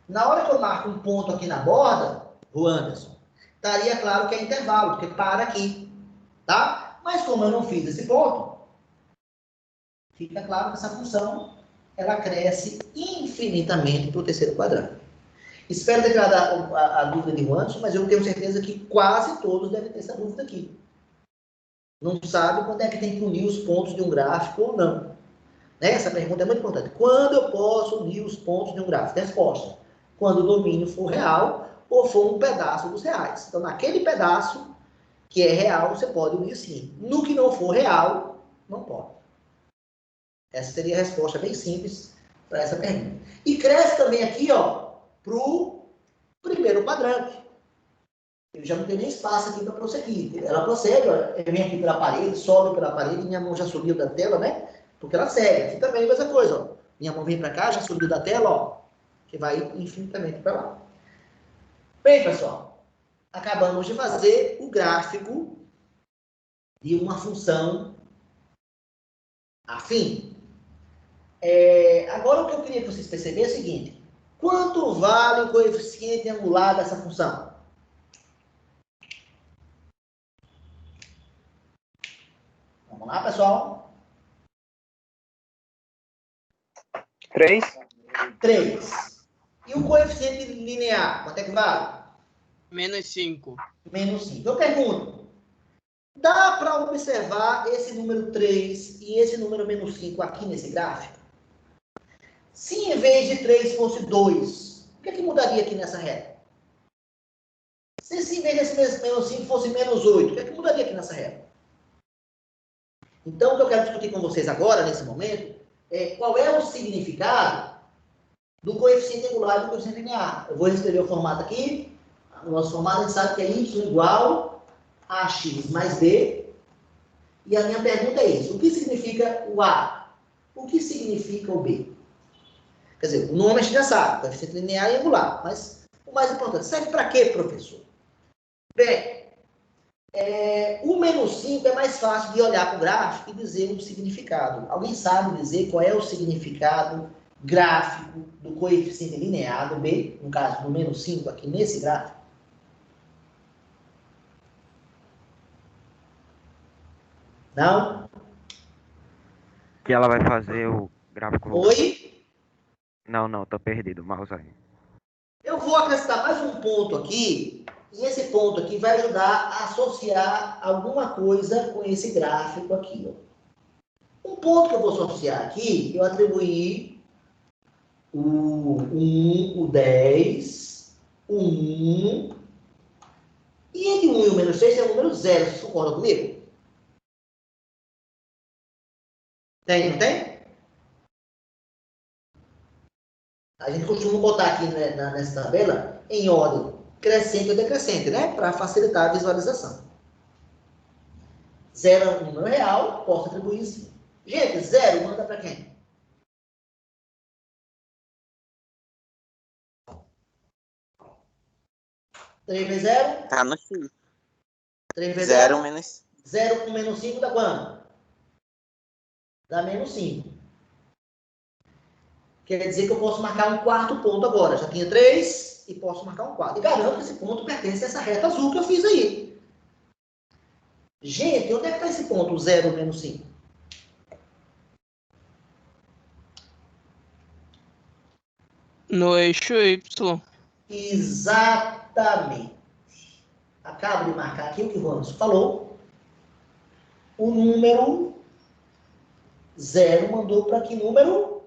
Na hora que eu marco um ponto aqui na borda, o Anderson, estaria claro que é intervalo, porque para aqui, tá? Mas como eu não fiz esse ponto, fica claro que essa função, ela cresce infinitamente para o terceiro quadrante. Espero ter tirado a dúvida de Anderson, mas eu tenho certeza que quase todos devem ter essa dúvida aqui. Não sabe quando é que tem que unir os pontos de um gráfico ou não. Né? Essa pergunta é muito importante. Quando eu posso unir os pontos de um gráfico? Resposta: quando o domínio for real ou for um pedaço dos reais. Então, naquele pedaço que é real, você pode unir sim. No que não for real, não pode. Essa seria a resposta bem simples para essa pergunta. E cresce também aqui, ó, para o primeiro quadrante. Eu já não tenho nem espaço aqui para prosseguir. Ela prossegue, ó, eu venho aqui pela parede, sobe pela parede, minha mão já subiu da tela, né? Porque ela segue. Aqui também é a mesma coisa, ó. Minha mão vem para cá, já subiu da tela, ó, que vai infinitamente para lá. Bem, pessoal, acabamos de fazer o gráfico de uma função afim. Agora, o que eu queria que vocês percebessem é o seguinte: quanto vale o coeficiente angular dessa função? Vamos lá, pessoal? 3. 3. E o coeficiente linear, quanto é que vale? Menos 5. Menos 5. Eu pergunto, dá para observar esse número 3 e esse número menos 5 aqui nesse gráfico? Se em vez de 3 fosse 2, o que mudaria aqui nessa reta? Se em vez desse menos 5 fosse menos 8, o que mudaria aqui nessa reta? Então, o que eu quero discutir com vocês agora, nesse momento, é qual é o significado do coeficiente angular e do coeficiente linear. Eu vou escrever o formato aqui. No nosso formato, a gente sabe que é y igual a x mais b. E a minha pergunta é isso: o que significa o a? O que significa o b? Quer dizer, o nome a gente já sabe, coeficiente linear e angular. Mas o mais importante, serve para quê, professor? Bem, o menos 5 é mais fácil de olhar para o gráfico e dizer um significado. Alguém sabe dizer qual é o significado gráfico do coeficiente linear do b, no caso do menos 5 aqui nesse gráfico? Não? Que ela vai fazer o gráfico. Oi? Não, tô perdido, mouse aí. Eu vou acrescentar mais um ponto aqui, e esse ponto aqui vai ajudar a associar alguma coisa com esse gráfico aqui, ó. Um ponto que eu vou associar aqui, eu atribuí o 1, o 10, o 1, e entre o 1 e o menos 6 tem o número 0, vocês concordam comigo? Tem, não tem? A gente costuma botar aqui, né, nessa tabela em ordem crescente ou decrescente, né? Para facilitar a visualização. 0 é um número real, posso atribuir sim. Gente, 0 manda para quem? Três vezes 0? Tá no X. 3 vezes 0 0? menos. 0 com menos 5 dá quanto? Dá menos 5. Quer dizer que eu posso marcar um quarto ponto agora. Já tinha 3 e posso marcar um quarto. E garanto que esse ponto pertence a essa reta azul que eu fiz aí. Gente, onde é que está esse ponto, 0 menos 5? No eixo Y. Exatamente. Acabo de marcar aqui o que o Ronaldo falou. O número 0 mandou para que número?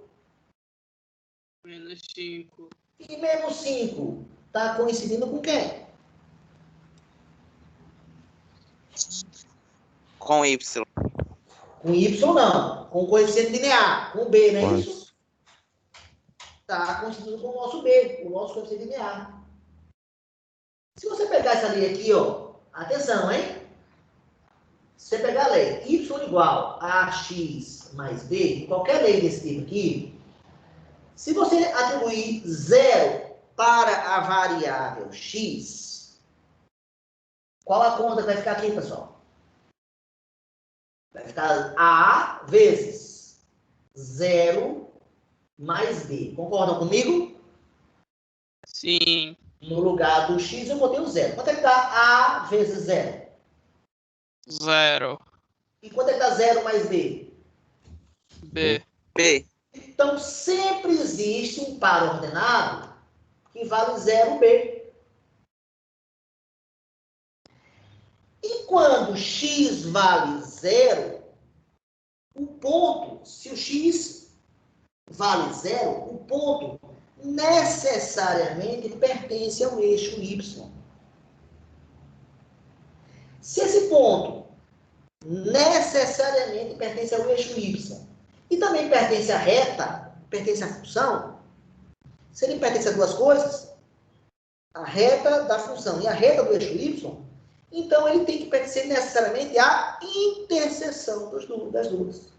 Menos 5. E menos 5 está coincidindo com quem? Com Y. Com Y não, com coeficiente linear, com B, não é Quase. isso? Está coincidindo com o nosso B, o nosso coeficiente linear. Se você pegar essa lei aqui, ó, atenção, hein? Se você pegar a lei y igual a x mais b, qualquer lei desse tipo aqui, se você atribuir 0 para a variável x, qual a conta que vai ficar aqui, pessoal? Vai ficar a vezes 0 mais b. Concordam comigo? Sim. No lugar do x eu botei o 0. Quanto é que dá a vezes 0? 0. E quanto é que dá 0 mais b? B. B. Então, sempre existe um par ordenado que vale 0b. E quando x vale 0, o ponto, se o x vale 0, o ponto necessariamente pertence ao eixo y. Se esse ponto necessariamente pertence ao eixo y e também pertence à reta, pertence à função, se ele pertence a duas coisas, a reta da função e a reta do eixo y, então ele tem que pertencer necessariamente à interseção das duas.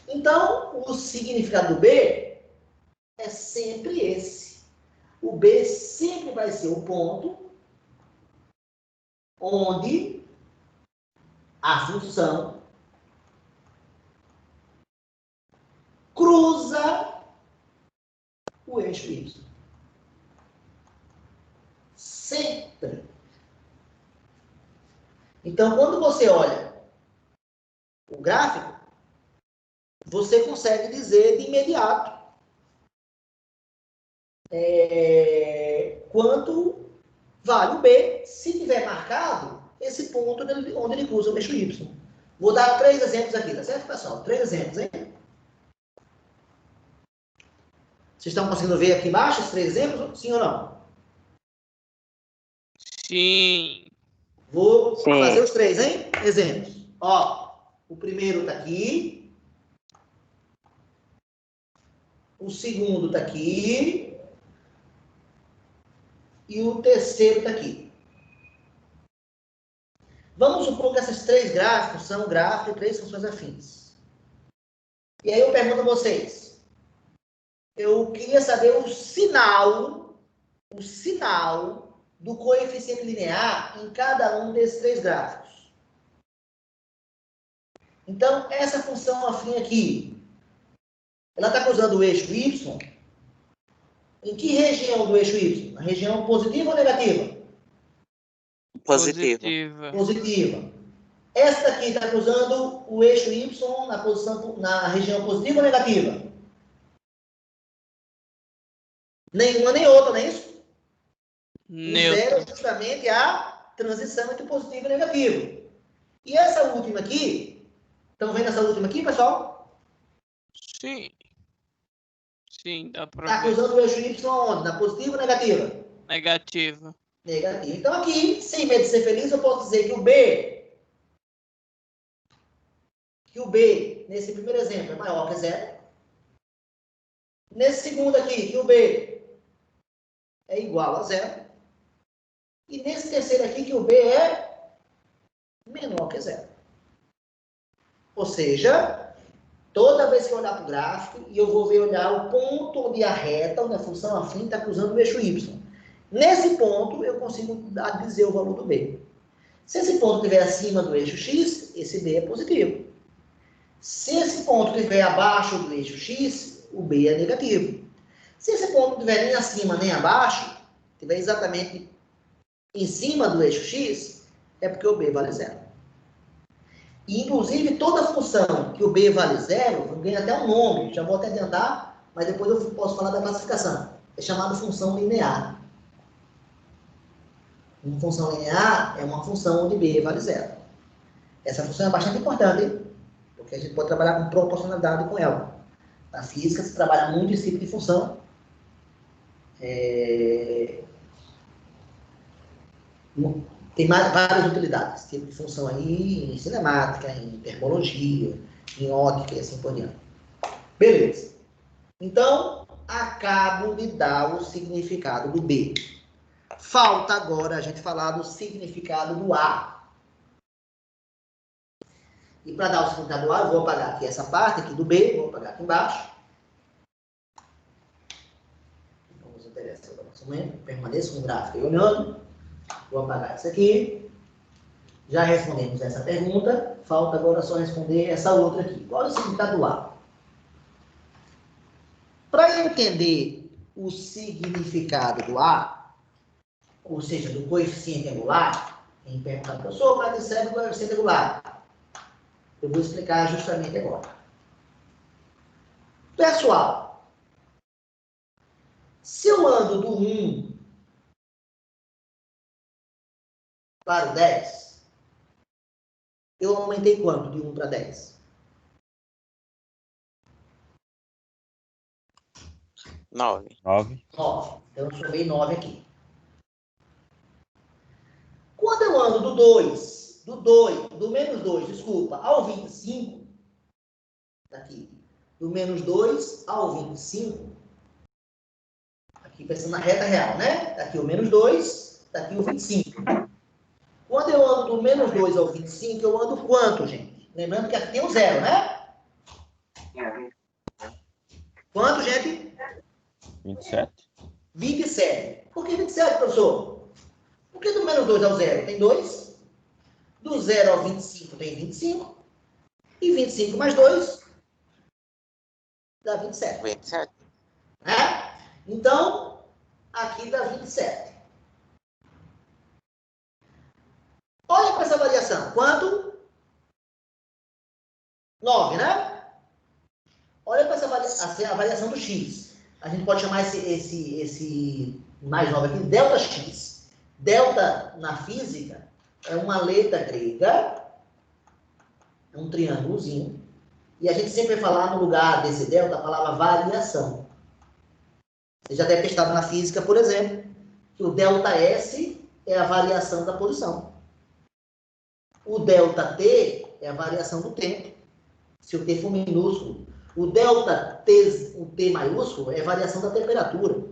Então, o significado do B é sempre esse. O B sempre vai ser o ponto onde a função cruza o eixo Y. Sempre. Então, quando você olha o gráfico, você consegue dizer de imediato quanto vale o B, se tiver marcado esse ponto onde ele cruza o eixo Y. Vou dar 3 exemplos aqui, tá certo, pessoal? 3 exemplos, hein? Vocês estão conseguindo ver aqui embaixo os 3 exemplos? Sim ou não? Sim. Vou Sim. fazer os 3, hein? Exemplos. Ó, o primeiro está aqui. O segundo está aqui. E o terceiro está aqui. Vamos supor que esses 3 gráficos são gráficos de 3 funções afins. E aí eu pergunto a vocês. Eu queria saber o sinal do coeficiente linear em cada um desses 3 gráficos. Então, essa função afim aqui, ela está cruzando o eixo Y. Em que região do eixo Y? Na região positiva ou negativa? Positiva. Positiva. Essa daqui está cruzando o eixo Y na região positiva ou negativa? Nenhuma nem outra, não é isso? O zero é justamente a transição entre positivo e negativo. E essa última aqui, estão vendo essa última aqui, pessoal? Sim. Sim, dá pra Está ver. cruzando o eixo Y onde? Na positiva ou negativa? Negativa. Negativa. Então aqui, sem medo de ser feliz, eu posso dizer que o B, nesse primeiro exemplo, é maior que 0. Nesse segundo aqui, que o B é igual a 0. E nesse terceiro aqui, que o B é menor que 0. Ou seja, toda vez que eu olhar para o gráfico, e eu vou olhar o ponto onde a reta, onde a função afim está cruzando o eixo Y. Nesse ponto, eu consigo dizer o valor do B. Se esse ponto estiver acima do eixo X, esse B é positivo. Se esse ponto estiver abaixo do eixo X, o B é negativo. Se esse ponto não estiver nem acima nem abaixo, estiver exatamente em cima do eixo X, é porque o B vale 0. E, inclusive, toda função que o B vale 0, ganha até um nome, já vou até adiantar, mas depois eu posso falar da classificação. É chamado função linear. Uma função linear é uma função onde b vale zero. Essa função é bastante importante, hein? Porque a gente pode trabalhar com proporcionalidade com ela. Na física, se trabalha muito esse tipo de função. Tem várias utilidades. Esse tipo de função aí em cinemática, em termologia, em ótica e assim por diante. Beleza. Então, acabo de dar o significado do B. Falta agora a gente falar do significado do A. E para dar o significado do A, eu vou apagar aqui essa parte aqui do B, vou apagar aqui embaixo. Não nos interessa, permaneço com o gráfico aí olhando. Vou apagar isso aqui. Já respondemos essa pergunta. Falta agora só responder essa outra aqui. Qual é o significado do A? Para entender o significado do A, ou seja, do coeficiente angular, quem pergunta, professor, para que serve o coeficiente angular? Eu vou explicar justamente agora. Pessoal, se eu ando do 1 para o 10, eu aumentei quanto de 1 para 10? 9. 9. 9. Então, eu somei 9 aqui. Quando eu ando do menos 2, desculpa, ao 25, daqui, do menos 2 ao 25, aqui pensando na reta real, né? Daqui o menos 2, daqui o 25. Quando eu ando do menos 2 ao 25, eu ando quanto, gente? Lembrando que aqui tem o zero, né? Quanto, gente? 27. 27. Por que 27, professor? Porque do menos 2 ao 0 tem 2. Do 0 ao 25 tem 25. E 25 mais 2 dá 27. 27. Né? Então, aqui dá 27. Olha para essa variação. Quanto? 9, né? Olha para essa variação, a variação do x. A gente pode chamar esse mais 9 aqui de delta x. Delta, na física, é uma letra grega, é um triângulozinho, e a gente sempre vai falar no lugar desse delta a palavra variação. Você já deve ter estado na física, por exemplo, que o delta S é a variação da posição. O delta T é a variação do tempo, se o T for minúsculo. O delta T, o T maiúsculo, é a variação da temperatura.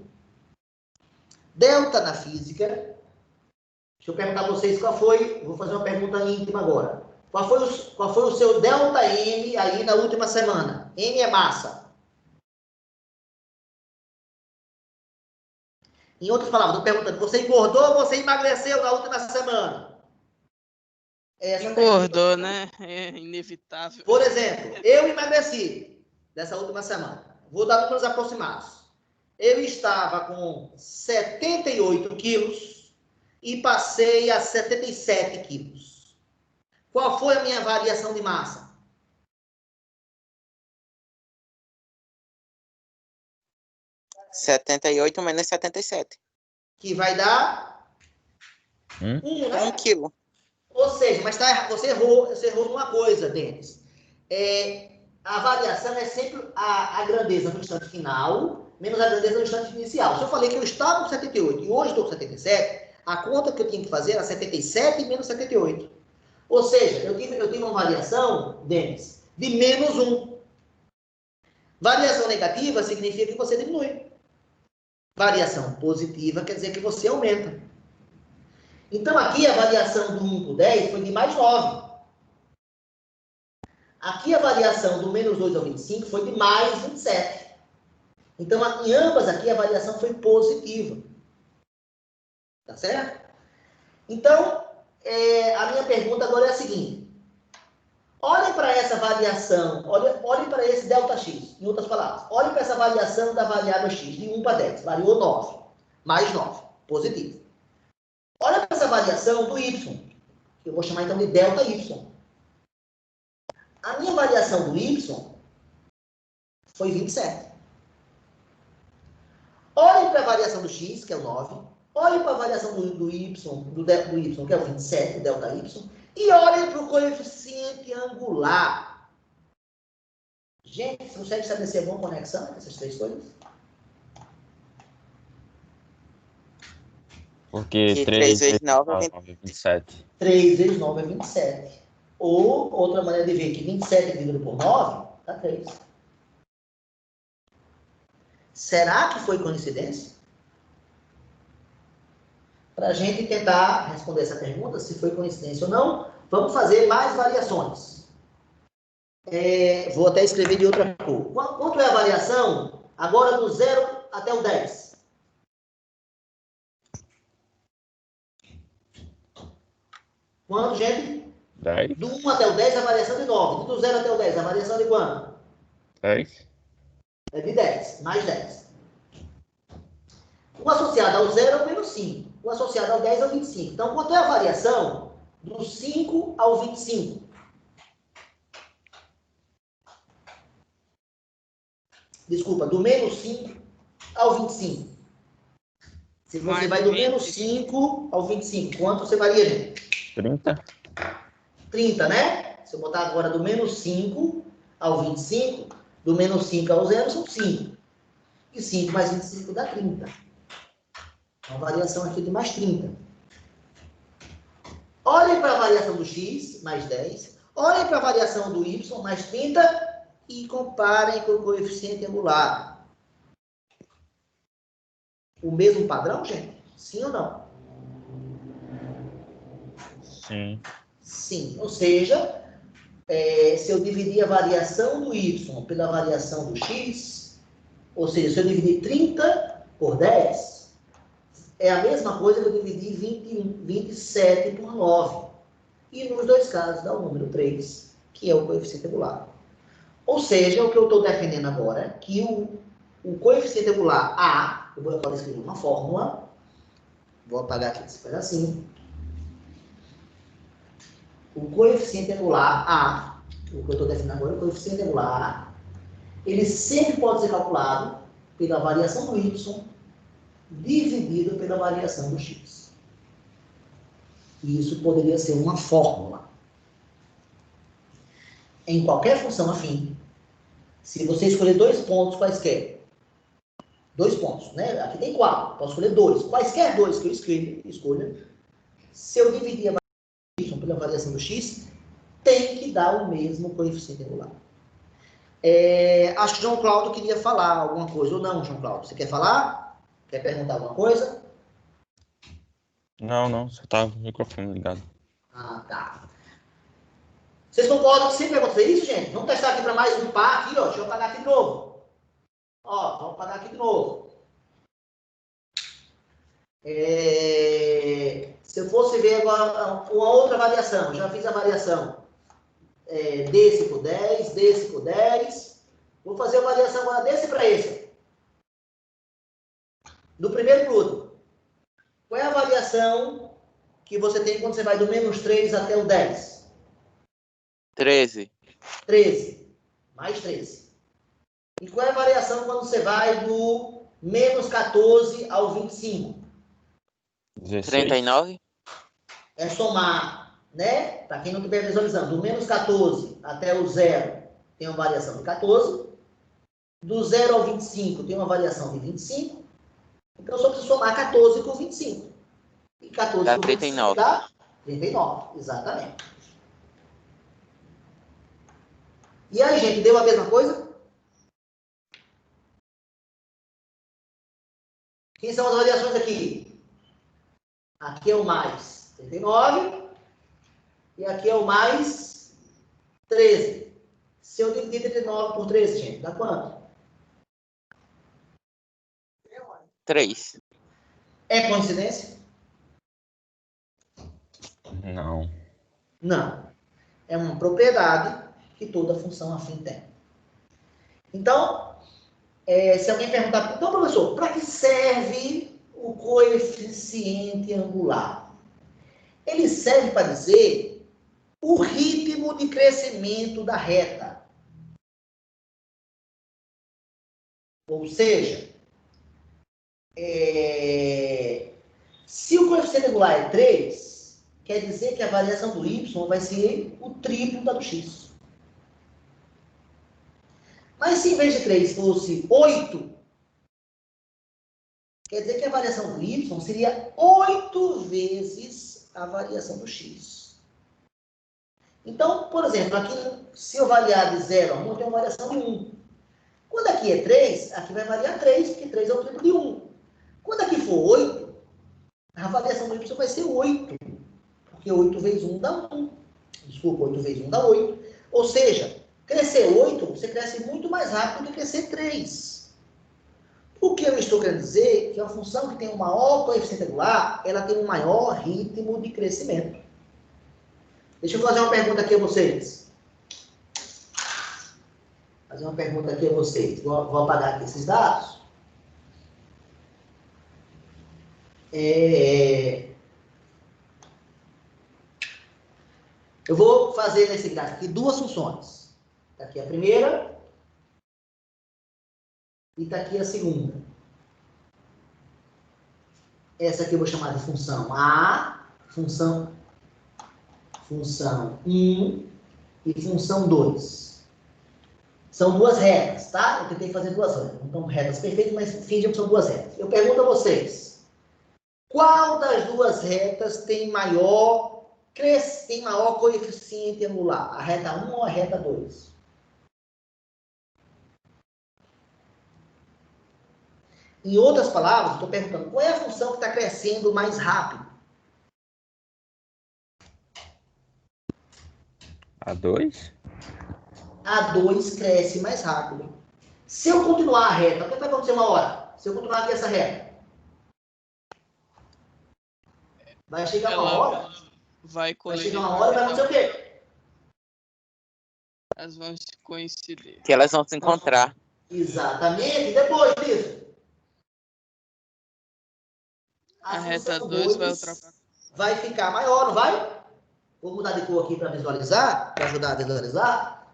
Delta na física, deixa eu perguntar a vocês qual foi, vou fazer uma pergunta íntima agora. Qual foi o seu delta M aí na última semana? M é massa. Em outras palavras, estou perguntando, você engordou ou você emagreceu na última semana? Engordou, né? É inevitável. Por exemplo, eu emagreci dessa última semana. Vou dar números aproximados. Eu estava com 78 quilos e passei a 77 quilos. Qual foi a minha variação de massa? — 78 menos 77. Que vai dar 1, né? 1 quilo. Ou seja, mas você errou numa coisa, Denis. A variação é sempre a grandeza no instante final, menos a grandeza no instante inicial. Se eu falei que eu estava com 78 e hoje estou com 77, a conta que eu tinha que fazer era 77 menos 78. Ou seja, eu tive uma variação, Denis, de menos 1. Variação negativa significa que você diminui. Variação positiva quer dizer que você aumenta. Então, aqui a variação do 1 para o 10 foi de mais 9. Aqui a variação do menos 2 ao 25 foi de mais 27. Então, em ambas aqui a variação foi positiva. Tá certo? Então, a minha pergunta agora é a seguinte. Olhem para essa variação, olhem para esse delta x, em outras palavras. Olhem para essa variação da variável x, de 1 para 10. Variou 9. Mais 9. Positivo. Olha para essa variação do y, que eu vou chamar então de delta y. A minha variação do y foi 27. Olhem para a variação do x, que é o 9. Olhem para a variação do y, que é o 27, o delta y. E olhem para o coeficiente angular. Gente, você consegue estabelecer alguma conexão entre essas três coisas? Porque Que 3 vezes vezes 9 é 9 é 27. 3 vezes 9 é 27. Ou, outra maneira de ver que 27 dividido por 9 dá 3. Será que foi coincidência? Para a gente tentar responder essa pergunta, se foi coincidência ou não, vamos fazer mais variações. Vou até escrever de outra cor. Quanto é a variação agora do 0 até o 10? Quanto, gente? 10. Do 1 até o 10, a variação de 9. Do 0 até o 10, a variação de quanto? 10. É de 10, mais 10. O associado ao 0 é o menos 5. O associado ao 10 é o 25. Então, quanto é a variação do 5 ao 25? Desculpa, do menos 5 ao 25. Se você Mais vai do 20. menos 5 ao 25, quanto você varia, gente? 30. 30, né? Se eu botar agora do menos 5 ao 25, do menos 5 ao 0 são 5. E 5 mais 25 dá 30. Uma variação aqui de mais 30. Olhem para a variação do x, mais 10. Olhem para a variação do y, mais 30. E comparem com o coeficiente angular. O mesmo padrão, gente? Sim ou não? Sim. Sim. Ou seja, se eu dividir a variação do y pela variação do x, ou seja, se eu dividir 30 por 10, é a mesma coisa que eu dividir 27 por 9. E nos dois casos dá o número 3, que é o coeficiente angular. Ou seja, o que eu estou defendendo agora é que o coeficiente angular A, eu vou agora escrever uma fórmula, vou apagar aqui esse pedacinho. O coeficiente angular A, o que eu estou defendendo agora, o coeficiente angular A, ele sempre pode ser calculado pela variação do y dividido pela variação do x. E isso poderia ser uma fórmula. Em qualquer função afim, se você escolher 2 pontos quaisquer, 2 pontos, né? Aqui tem 4, posso escolher 2. Quaisquer 2 que eu escolha, se eu dividir a variação do y pela variação do x, tem que dar o mesmo coeficiente angular. Acho que o João Cláudio queria falar alguma coisa, ou não, João Cláudio? Você quer falar? Quer perguntar alguma coisa? Não, só tá o microfone ligado. Ah, tá. Vocês concordam que sempre acontecer isso, gente? Vamos testar aqui para mais um par aqui, ó. Deixa eu apagar aqui de novo. Ó, vamos apagar aqui de novo. Se eu fosse ver agora uma outra variação, já fiz a variação desse por 10, desse por 10. Vou fazer a variação agora desse para esse. Do primeiro para o outro. Qual é a variação que você tem quando você vai do menos 3 até o 10? 13. 13. Mais 13. E qual é a variação quando você vai do menos 14 ao 25? 16. 39. É somar, né? Para quem não estiver visualizando, do menos 14 até o 0 tem uma variação de 14. Do 0 ao 25 tem uma variação de 25. Então, eu só preciso somar 14 com 25. E 14 Dá com 39. 25 dá 39, exatamente. E aí, gente, deu a mesma coisa? Quem são as variações aqui? Aqui é o mais 39 e aqui é o mais 13. Se eu dividir 39 por 13, gente, dá quanto? 3. É coincidência? Não. Não. É uma propriedade que toda função afim tem. Então, se alguém perguntar, então, professor, para que serve o coeficiente angular? Ele serve para dizer o ritmo de crescimento da reta. Ou seja, Se o coeficiente angular é 3, quer dizer que a variação do y vai ser o triplo da do x. Mas se em vez de 3 fosse 8, quer dizer que a variação do y seria 8 vezes a variação do x. Então, por exemplo, aqui, se eu variar de 0 a 1, eu tenho uma variação de 1. Quando aqui é 3, aqui vai variar 3, porque 3 é o triplo de 1. Quando aqui for 8, a variação do y vai ser 8. Porque 8 vezes 1 dá 1. Desculpa, 8 vezes 1 dá 8. Ou seja, crescer 8, você cresce muito mais rápido do que crescer 3. O que eu estou querendo dizer é que a função que tem um maior coeficiente angular, ela tem um maior ritmo de crescimento. Deixa eu fazer uma pergunta aqui a vocês. Vou apagar aqui esses dados. Eu vou fazer nesse gráfico aqui duas funções. Está aqui a primeira e está aqui a segunda. Essa aqui eu vou chamar de função A, função 1 e função 2. São duas retas, tá? Eu tentei fazer duas retas. Não estão retas perfeitas, mas fingem que são duas retas. Eu pergunto a vocês, qual das duas retas tem maior coeficiente angular? A reta 1 ou a reta 2? Em outras palavras, estou perguntando, qual é a função que está crescendo mais rápido? A 2? A 2 cresce mais rápido. Se eu continuar a reta, o que vai acontecer uma hora? Se eu continuar aqui essa reta? Vai chegar uma hora? Vai chegar uma hora e vai acontecer o quê? Elas vão se coincidir. Que elas vão se encontrar. Exatamente. E depois disso? A reta 2 vai ultrapassar. Vai ficar maior, não vai? Vou mudar de cor aqui para visualizar, para ajudar a visualizar.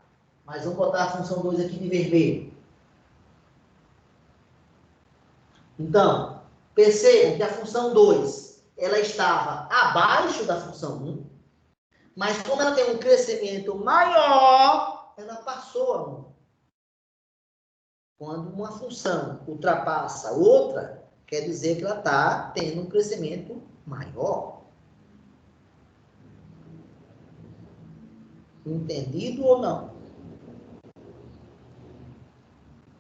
Mas vamos botar a função 2 aqui de vermelho. Então, percebam que a função 2, ela estava abaixo da função 1, mas como ela tem um crescimento maior, ela passou a 1. Quando uma função ultrapassa outra, quer dizer que ela está tendo um crescimento maior. Entendido ou não?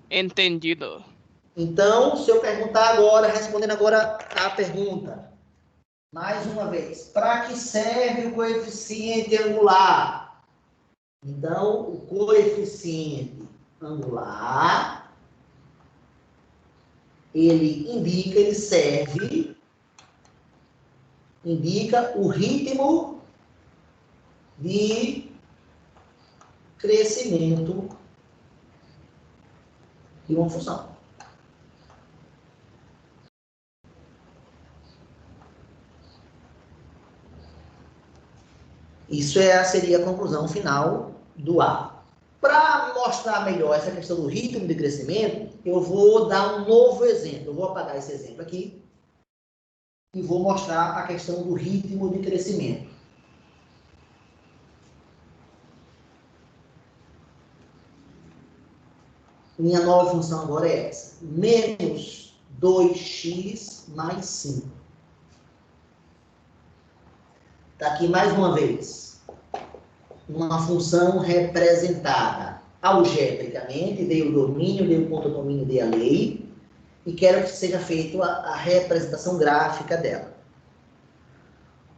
Entendido. Então, se eu perguntar agora, respondendo agora a pergunta, mais uma vez, para que serve o coeficiente angular? Então, o coeficiente angular, ele indica o ritmo de crescimento de uma função. Isso seria a conclusão final do A. Para mostrar melhor essa questão do ritmo de crescimento, eu vou dar um novo exemplo. Eu vou apagar esse exemplo aqui e vou mostrar a questão do ritmo de crescimento. Minha nova função agora é essa. Menos 2x mais 5. Está aqui mais uma vez. Uma função representada algebricamente. Dei o domínio, dei o contradomínio, dei a lei. E quero que seja feita a representação gráfica dela.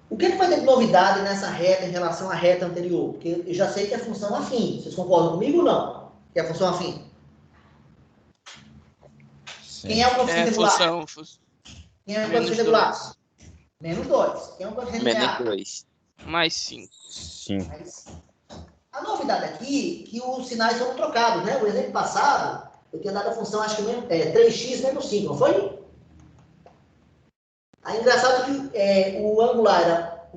O que vai ter de novidade nessa reta em relação à reta anterior? Porque eu já sei que é a função afim. Vocês concordam comigo ou não? Que é a função afim. Quem é o coeficiente angular? Quem é o coeficiente angular? Menos 2. Quem é o coeficiente linear? Menos 2. Mais 5. 5. A novidade aqui é que os sinais foram trocados, né? O exemplo passado, eu tinha dado a função, acho que 3x menos 5, não foi? Aí, engraçado que o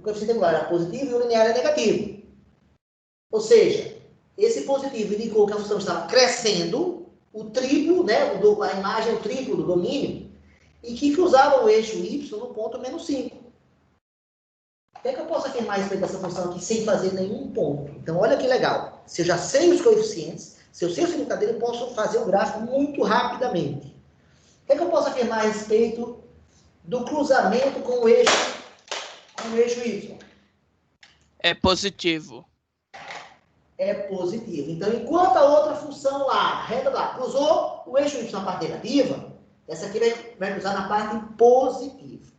coeficiente angular era positivo e o linear era negativo. Ou seja, esse positivo indicou que a função estava crescendo, o triplo, né? A imagem é o triplo do domínio. e que cruzavam o eixo y no ponto menos 5. O que é que eu posso afirmar a respeito dessa função aqui sem fazer nenhum ponto? Então, olha que legal. Se eu já sei os coeficientes, se eu sei o significado dele, eu posso fazer o gráfico muito rapidamente. O que é que eu posso afirmar a respeito do cruzamento com o eixo y? É positivo. É positivo. Então, enquanto a outra função lá, a reta lá, cruzou o eixo y na parte negativa, essa aqui vai cruzar na parte positiva.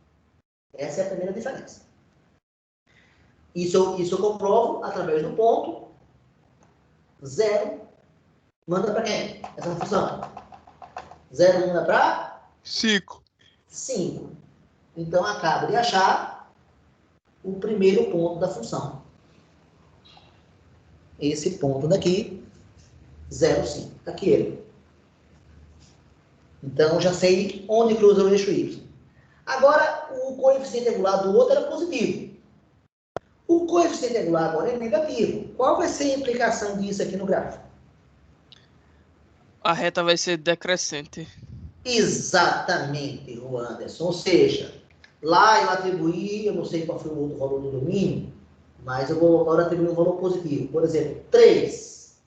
Essa é a primeira diferença. Isso eu comprovo através do ponto 0. Manda para quem? Essa função. 0 manda para 5. 5. Então, acabo de achar o primeiro ponto da função. Esse ponto daqui, 0,5. Está aqui ele. Então, já sei onde cruza o eixo y. Agora, o coeficiente angular do outro era positivo. O coeficiente angular agora é negativo. Qual vai ser a implicação disso aqui no gráfico? A reta vai ser decrescente. Exatamente, o Anderson. Ou seja, lá eu atribuí, eu não sei qual foi o outro valor do domínio, mas eu vou agora atribuir um valor positivo. Por exemplo, 3.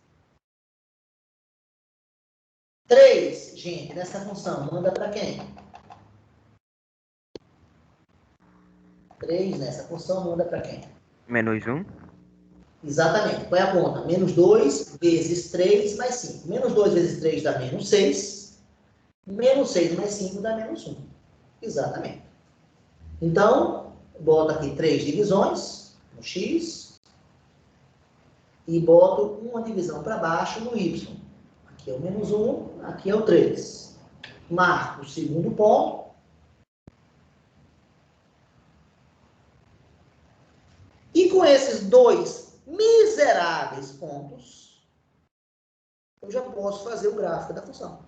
3, gente, nessa função, manda para quem? 3 nessa função, manda para quem? Menos 1. Exatamente. Qual é a conta? Menos 2 vezes 3 mais 5. Menos 2 vezes 3 dá menos 6. Menos 6 mais 5 dá menos 1. Exatamente. Então, boto aqui 3 divisões no x e boto uma divisão para baixo no y. Aqui é o menos 1, aqui é o 3. Marco o segundo ponto. E com esses dois miseráveis pontos, eu já posso fazer o gráfico da função.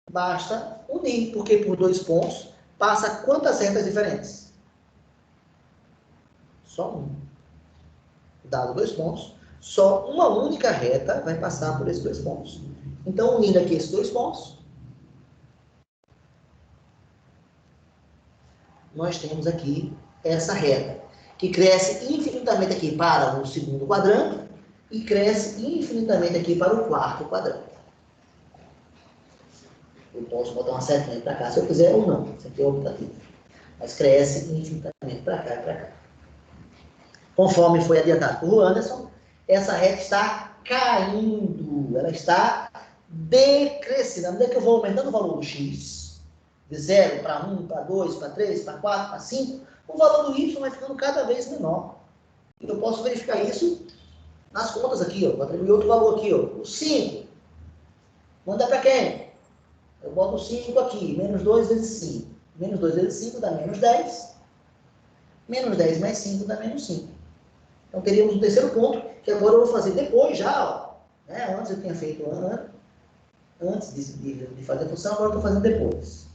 Basta unir, porque por 2 pontos passa quantas retas diferentes? Só um. Dado 2 pontos, só uma única reta vai passar por esses 2 pontos. Então, unindo aqui esses 2 pontos, nós temos aqui essa reta, que cresce infinitamente aqui para o segundo quadrante e cresce infinitamente aqui para o quarto quadrante. Eu posso botar uma setinha para cá se eu quiser ou não, isso aqui é optativo. Mas cresce infinitamente para cá e para cá. Conforme foi adiantado por Anderson, essa reta está caindo, ela está decrescendo. À medida que eu vou aumentando o valor do x, de 0 para 1, para 2, para 3, para 4, para 5, o valor do y vai ficando cada vez menor. Eu posso verificar isso nas contas aqui, ó. Vou atribuir outro valor aqui, ó. O 5. Manda para quem? Eu boto o 5 aqui. Menos 2 vezes 5. Menos 2 vezes 5 dá menos 10. Menos 10 mais 5 dá menos 5. Então, teríamos um terceiro ponto, que agora eu vou fazer depois já, ó. Né? Antes eu tinha feito antes de fazer a função, agora eu estou fazendo depois.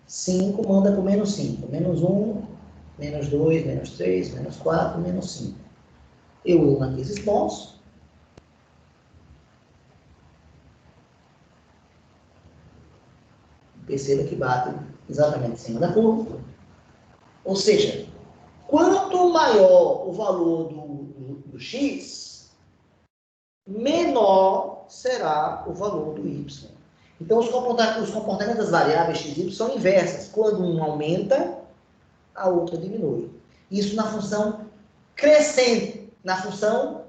5 manda para o menos 5. Menos 1, menos 2, menos 3, menos 4, menos 5. Eu uno aqui esses pontos. Perceba que bate exatamente em cima da curva. Ou seja, quanto maior o valor do x, menor será o valor do y. Então, os comportamentos das variáveis x e y são inversas. Quando uma aumenta, a outra diminui. Isso na função crescente, na função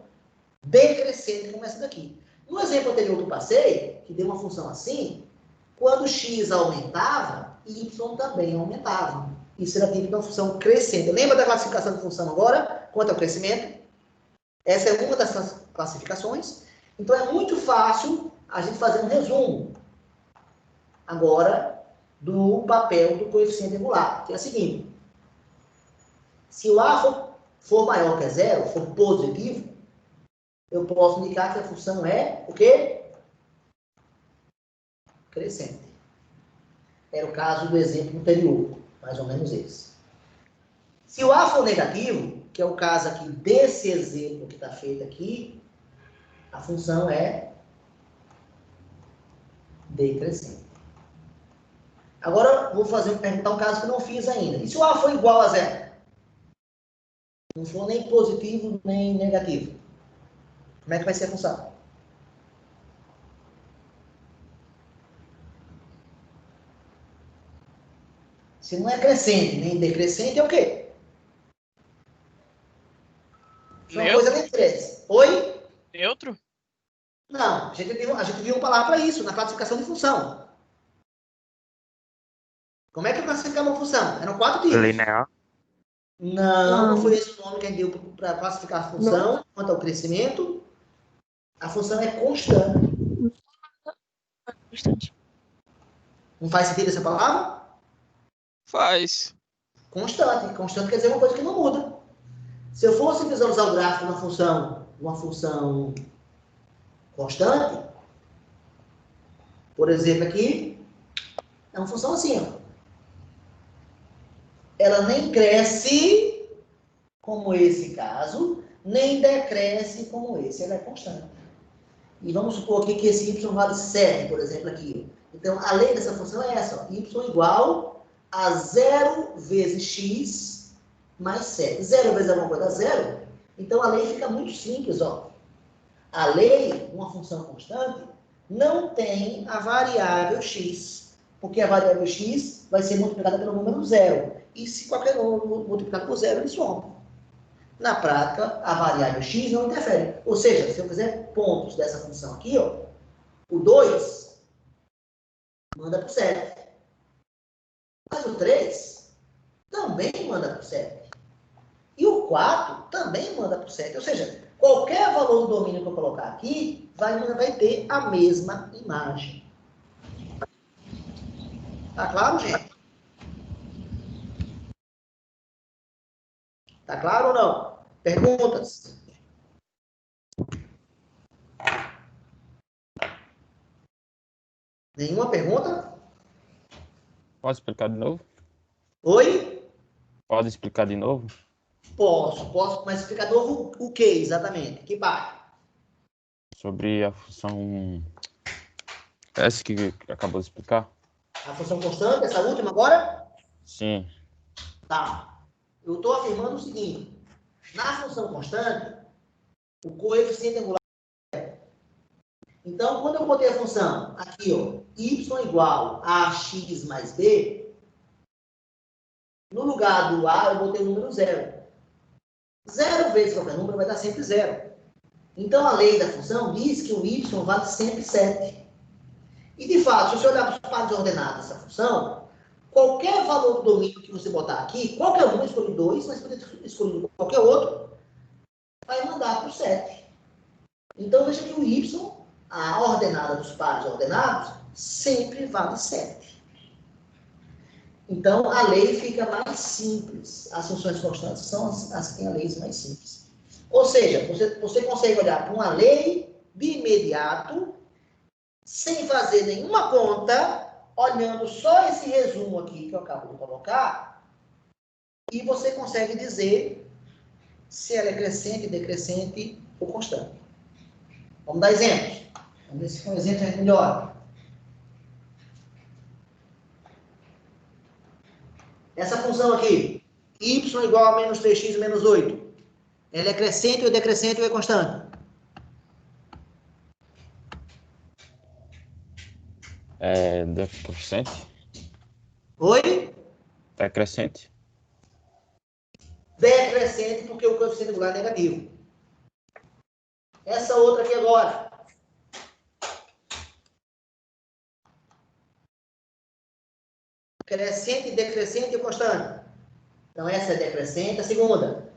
decrescente, como essa daqui. No exemplo anterior que eu passei, que deu uma função assim, quando x aumentava, y também aumentava. Isso era tipo de uma função crescente. Lembra da classificação de função agora, quanto ao crescimento? Essa é uma das classificações. Então, é muito fácil a gente fazer um resumo agora do papel do coeficiente angular, que é o seguinte: se o A for maior que 0, for positivo, eu posso indicar que a função é o quê? Crescente. Era o caso do exemplo anterior, mais ou menos esse. Se o A for negativo, que é o caso aqui desse exemplo que está feito aqui, a função é decrescente. Agora, vou perguntar um caso que eu não fiz ainda. E se o A for igual a zero? Não for nem positivo, nem negativo. Como é que vai ser a função? Se não é crescente nem decrescente, é o quê? É uma coisa nem cresce. Oi? Neutro? Não, a gente viu uma palavra para isso, na classificação de função. Como é que eu classificava uma função? Eram 4 tipos. Linear. Não foi esse o nome que a gente deu para classificar a função quanto ao crescimento. A função é constante. Bastante. Não faz sentido essa palavra? Faz. Constante. Constante quer dizer uma coisa que não muda. Se eu fosse visualizar o gráfico de uma função constante, por exemplo, aqui, é uma função assim, ó. Ela nem cresce, como esse caso, nem decresce, como esse. Ela é constante. E vamos supor aqui que esse y vale 7, por exemplo, aqui. Então, a lei dessa função é essa, ó. Y igual a 0 vezes x mais 7. 0 vezes alguma coisa, 0. Então, a lei fica muito simples, ó. A lei, uma função constante, não tem a variável x, porque a variável x vai ser multiplicada pelo número 0. E se qualquer número multiplicado por 0, ele soma. Na prática, a variável x não interfere. Ou seja, se eu fizer pontos dessa função aqui, ó, o 2 manda para o 7. Mas o 3 também manda para o 7. E o 4 também manda para o 7. Ou seja, qualquer valor do domínio que eu colocar aqui vai ter a mesma imagem. Tá claro, gente? Tá claro ou não? Perguntas? Nenhuma pergunta? Pode explicar de novo? Oi? Pode explicar de novo? Posso, mas explicar de novo o que exatamente? Que parte? Sobre a função... Essa que acabou de explicar? A função constante, essa última agora? Sim. Tá. Eu estou afirmando o seguinte. Na função constante, o coeficiente angular é 0. Então, quando eu botei a função aqui, ó, y igual a x mais b, no lugar do a, eu botei o número 0. 0 vezes qualquer número vai dar sempre 0. Então, a lei da função diz que o y vale sempre 7. E, de fato, se você olhar para os pares ordenados dessa função, qualquer valor do domínio que você botar aqui, qualquer um, escolhe 2, mas poder escolher qualquer outro, vai mandar para o 7. Então, veja que o y, a ordenada dos pares ordenados, sempre vale 7. Então, a lei fica mais simples. As funções constantes são as que têm as leis mais simples. Ou seja, você consegue olhar para uma lei de imediato, sem fazer nenhuma conta, olhando só esse resumo aqui que eu acabo de colocar, e você consegue dizer se ela é crescente, decrescente ou constante. Vamos dar exemplos. Vamos ver se com um exemplo a gente melhora. Essa função aqui, y igual a menos 3x menos 8, ela é crescente ou decrescente ou é constante? É decrescente? Oi? Decrescente? Decrescente, porque o coeficiente angular é negativo. Essa outra aqui agora. Crescente, decrescente ou constante? Então, essa é decrescente. A segunda.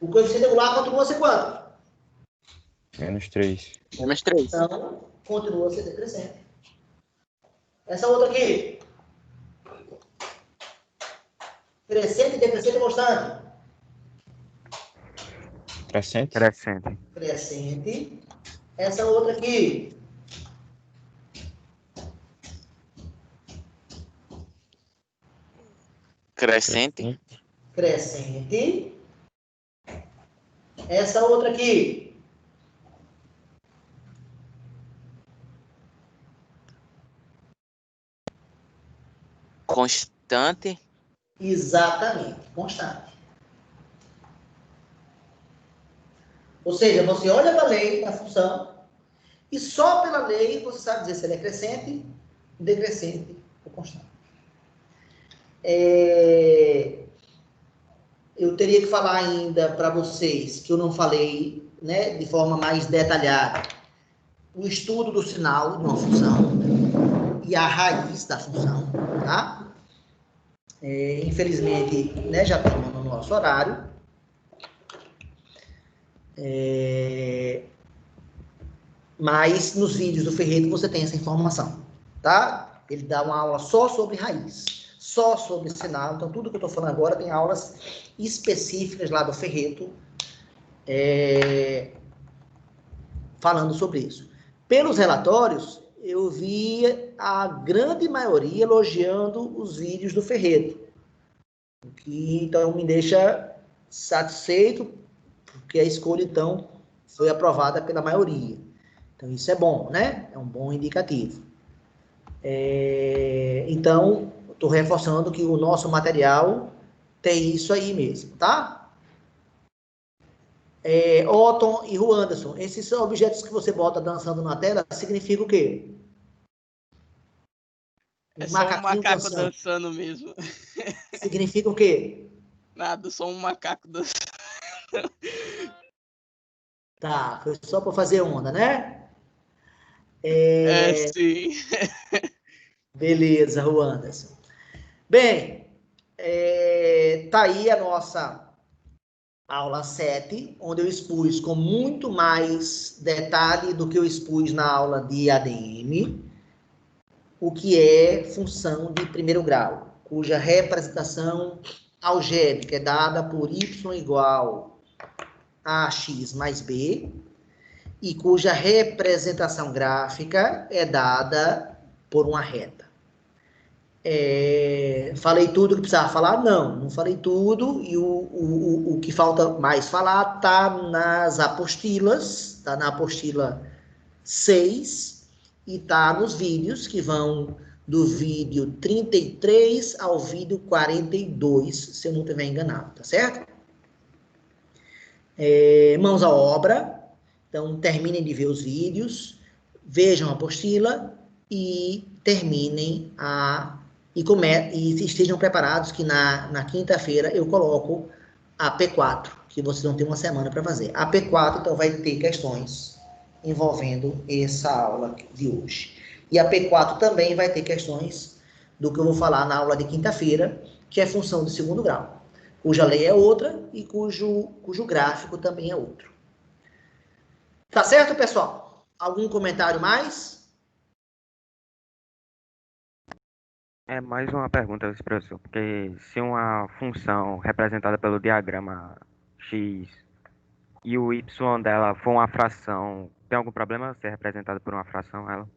O coeficiente angular continua a ser quanto? Menos 3. Menos 3. Então, continua a ser decrescente. Essa outra aqui. Crescente, decrescente ou constante? Crescente? Crescente. Crescente. Essa outra aqui. Crescente. Crescente. Essa outra aqui. Constante. Exatamente, constante. Ou seja, você olha para a lei da função e só pela lei você sabe dizer se ela é crescente, decrescente ou constante. Eu teria que falar ainda para vocês, que eu não falei, né, de forma mais detalhada, o estudo do sinal de uma função e a raiz da função, tá? Infelizmente, né, já estamos no nosso horário. Mas nos vídeos do Ferreto você tem essa informação, tá? Ele dá uma aula só sobre raiz, só sobre sinal. Então, tudo que eu estou falando agora tem aulas específicas lá do Ferreto falando sobre isso. Pelos relatórios, eu vi a grande maioria elogiando os vídeos do Ferreto, o que então me deixa satisfeito, porque a escolha então foi aprovada pela maioria. Então, isso é bom, né? É um bom indicativo. Então, estou reforçando que o nosso material tem isso aí mesmo, tá? Otton e Ruanderson, esses objetos que você bota dançando na tela, significa o quê? É só um macaco dançando mesmo. Significa o quê? Nada, só um macaco dançando. Tá, foi só para fazer onda, né? Sim. Beleza, Ruanderson. Bem, tá aí a nossa aula 7, onde eu expus com muito mais detalhe do que eu expus na aula de ADM, o que é função de primeiro grau, cuja representação algébrica é dada por y igual a x mais b, e cuja representação gráfica é dada por uma reta. Falei tudo que precisava falar? Não falei tudo, e o que falta mais falar está nas apostilas, está na apostila 6, e está nos vídeos que vão do vídeo 33 ao vídeo 42, se eu não estiver enganado, tá certo? Mãos à obra. Então, terminem de ver os vídeos, vejam a apostila e terminem e estejam preparados que na quinta-feira eu coloco a P4, que vocês vão ter uma semana para fazer. A P4, então, vai ter questões envolvendo essa aula de hoje. E a P4 também vai ter questões do que eu vou falar na aula de quinta-feira, que é função de segundo grau, cuja lei é outra e cujo gráfico também é outro. Tá certo, pessoal? Algum comentário mais? Mais uma pergunta, professor, porque se uma função representada pelo diagrama x e o y dela for uma fração, tem algum problema ser representada por uma fração ela?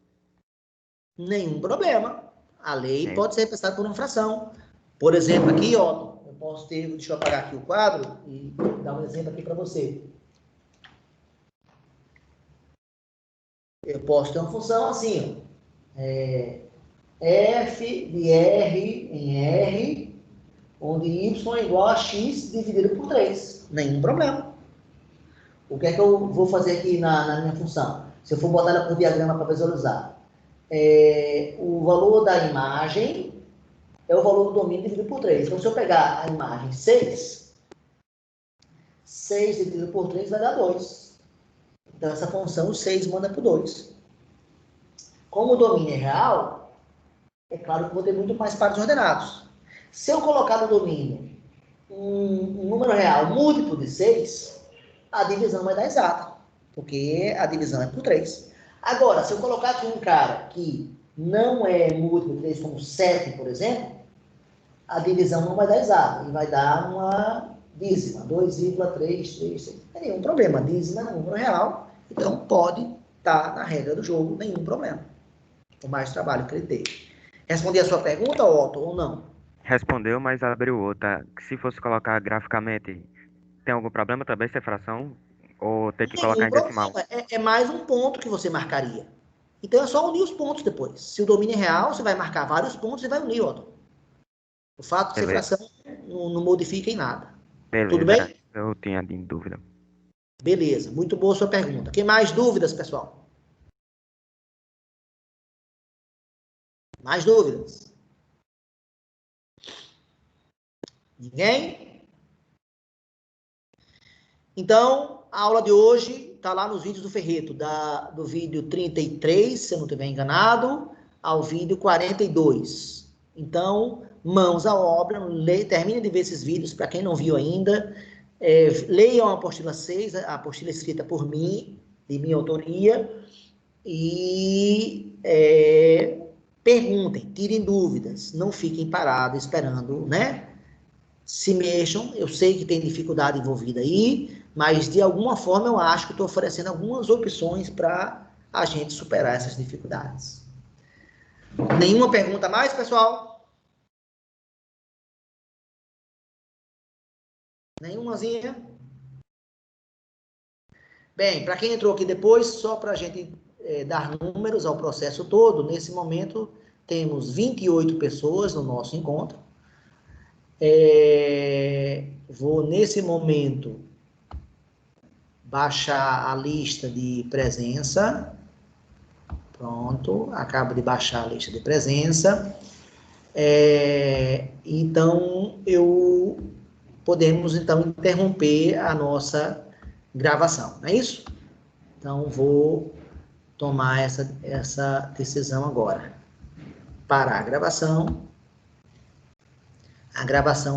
Nenhum problema. A lei pode ser representada por uma fração. Por exemplo, aqui, ó, eu posso ter, deixa eu apagar aqui o quadro e dar um exemplo aqui para você. Eu posso ter uma função assim, ó, f de r em r, onde y é igual a x dividido por 3. Nenhum problema. O que é que eu vou fazer aqui na minha função? Se eu for botar ela por diagrama para visualizar, o valor da imagem é o valor do domínio dividido por 3. Então, se eu pegar a imagem 6 dividido por 3 vai dar 2. Então, essa função, o 6 manda por 2. Como o domínio é real, é claro que eu vou ter muito mais pares ordenados. Se eu colocar no domínio um número real múltiplo de 6, a divisão vai dar exata, porque a divisão é por 3. Agora, se eu colocar aqui um cara que não é múltiplo de 3, como 7, por exemplo, a divisão não vai dar exata, e vai dar uma dízima, 2,336. Não tem nenhum problema, dízima é um número real, então pode estar na regra do jogo, nenhum problema. Por mais trabalho que ele teve. Respondi a sua pergunta, Otto, ou não? Respondeu, mas abriu outra. Se fosse colocar graficamente, tem algum problema também ser fração? Ou ter que colocar em decimal? É mais um ponto que você marcaria. Então é só unir os pontos depois. Se o domínio é real, você vai marcar vários pontos e vai unir, Otto. O fato de ser Beleza. fração não modifica em nada. Beleza. Tudo bem? Eu tinha de dúvida. Beleza, muito boa sua pergunta. Tem mais dúvidas, pessoal? Mais dúvidas? Ninguém? Então, a aula de hoje está lá nos vídeos do Ferreto, do vídeo 33, se eu não estiver enganado, ao vídeo 42. Então, mãos à obra, termine de ver esses vídeos, para quem não viu ainda. Leiam a apostila 6, a apostila escrita por mim, de minha autoria, e perguntem, tirem dúvidas, não fiquem parados esperando, né? Se mexam, eu sei que tem dificuldade envolvida aí, mas de alguma forma eu acho que estou oferecendo algumas opções para a gente superar essas dificuldades. Nenhuma pergunta mais, pessoal? Nenhumazinha? Bem, para quem entrou aqui depois, só para a gente dar números ao processo todo, nesse momento temos 28 pessoas no nosso encontro. Vou, nesse momento, baixar a lista de presença. Pronto, acabo de baixar a lista de presença. Então, podemos, então, interromper a nossa gravação, não é isso? Então, vou tomar essa decisão agora. Parar a gravação. A gravação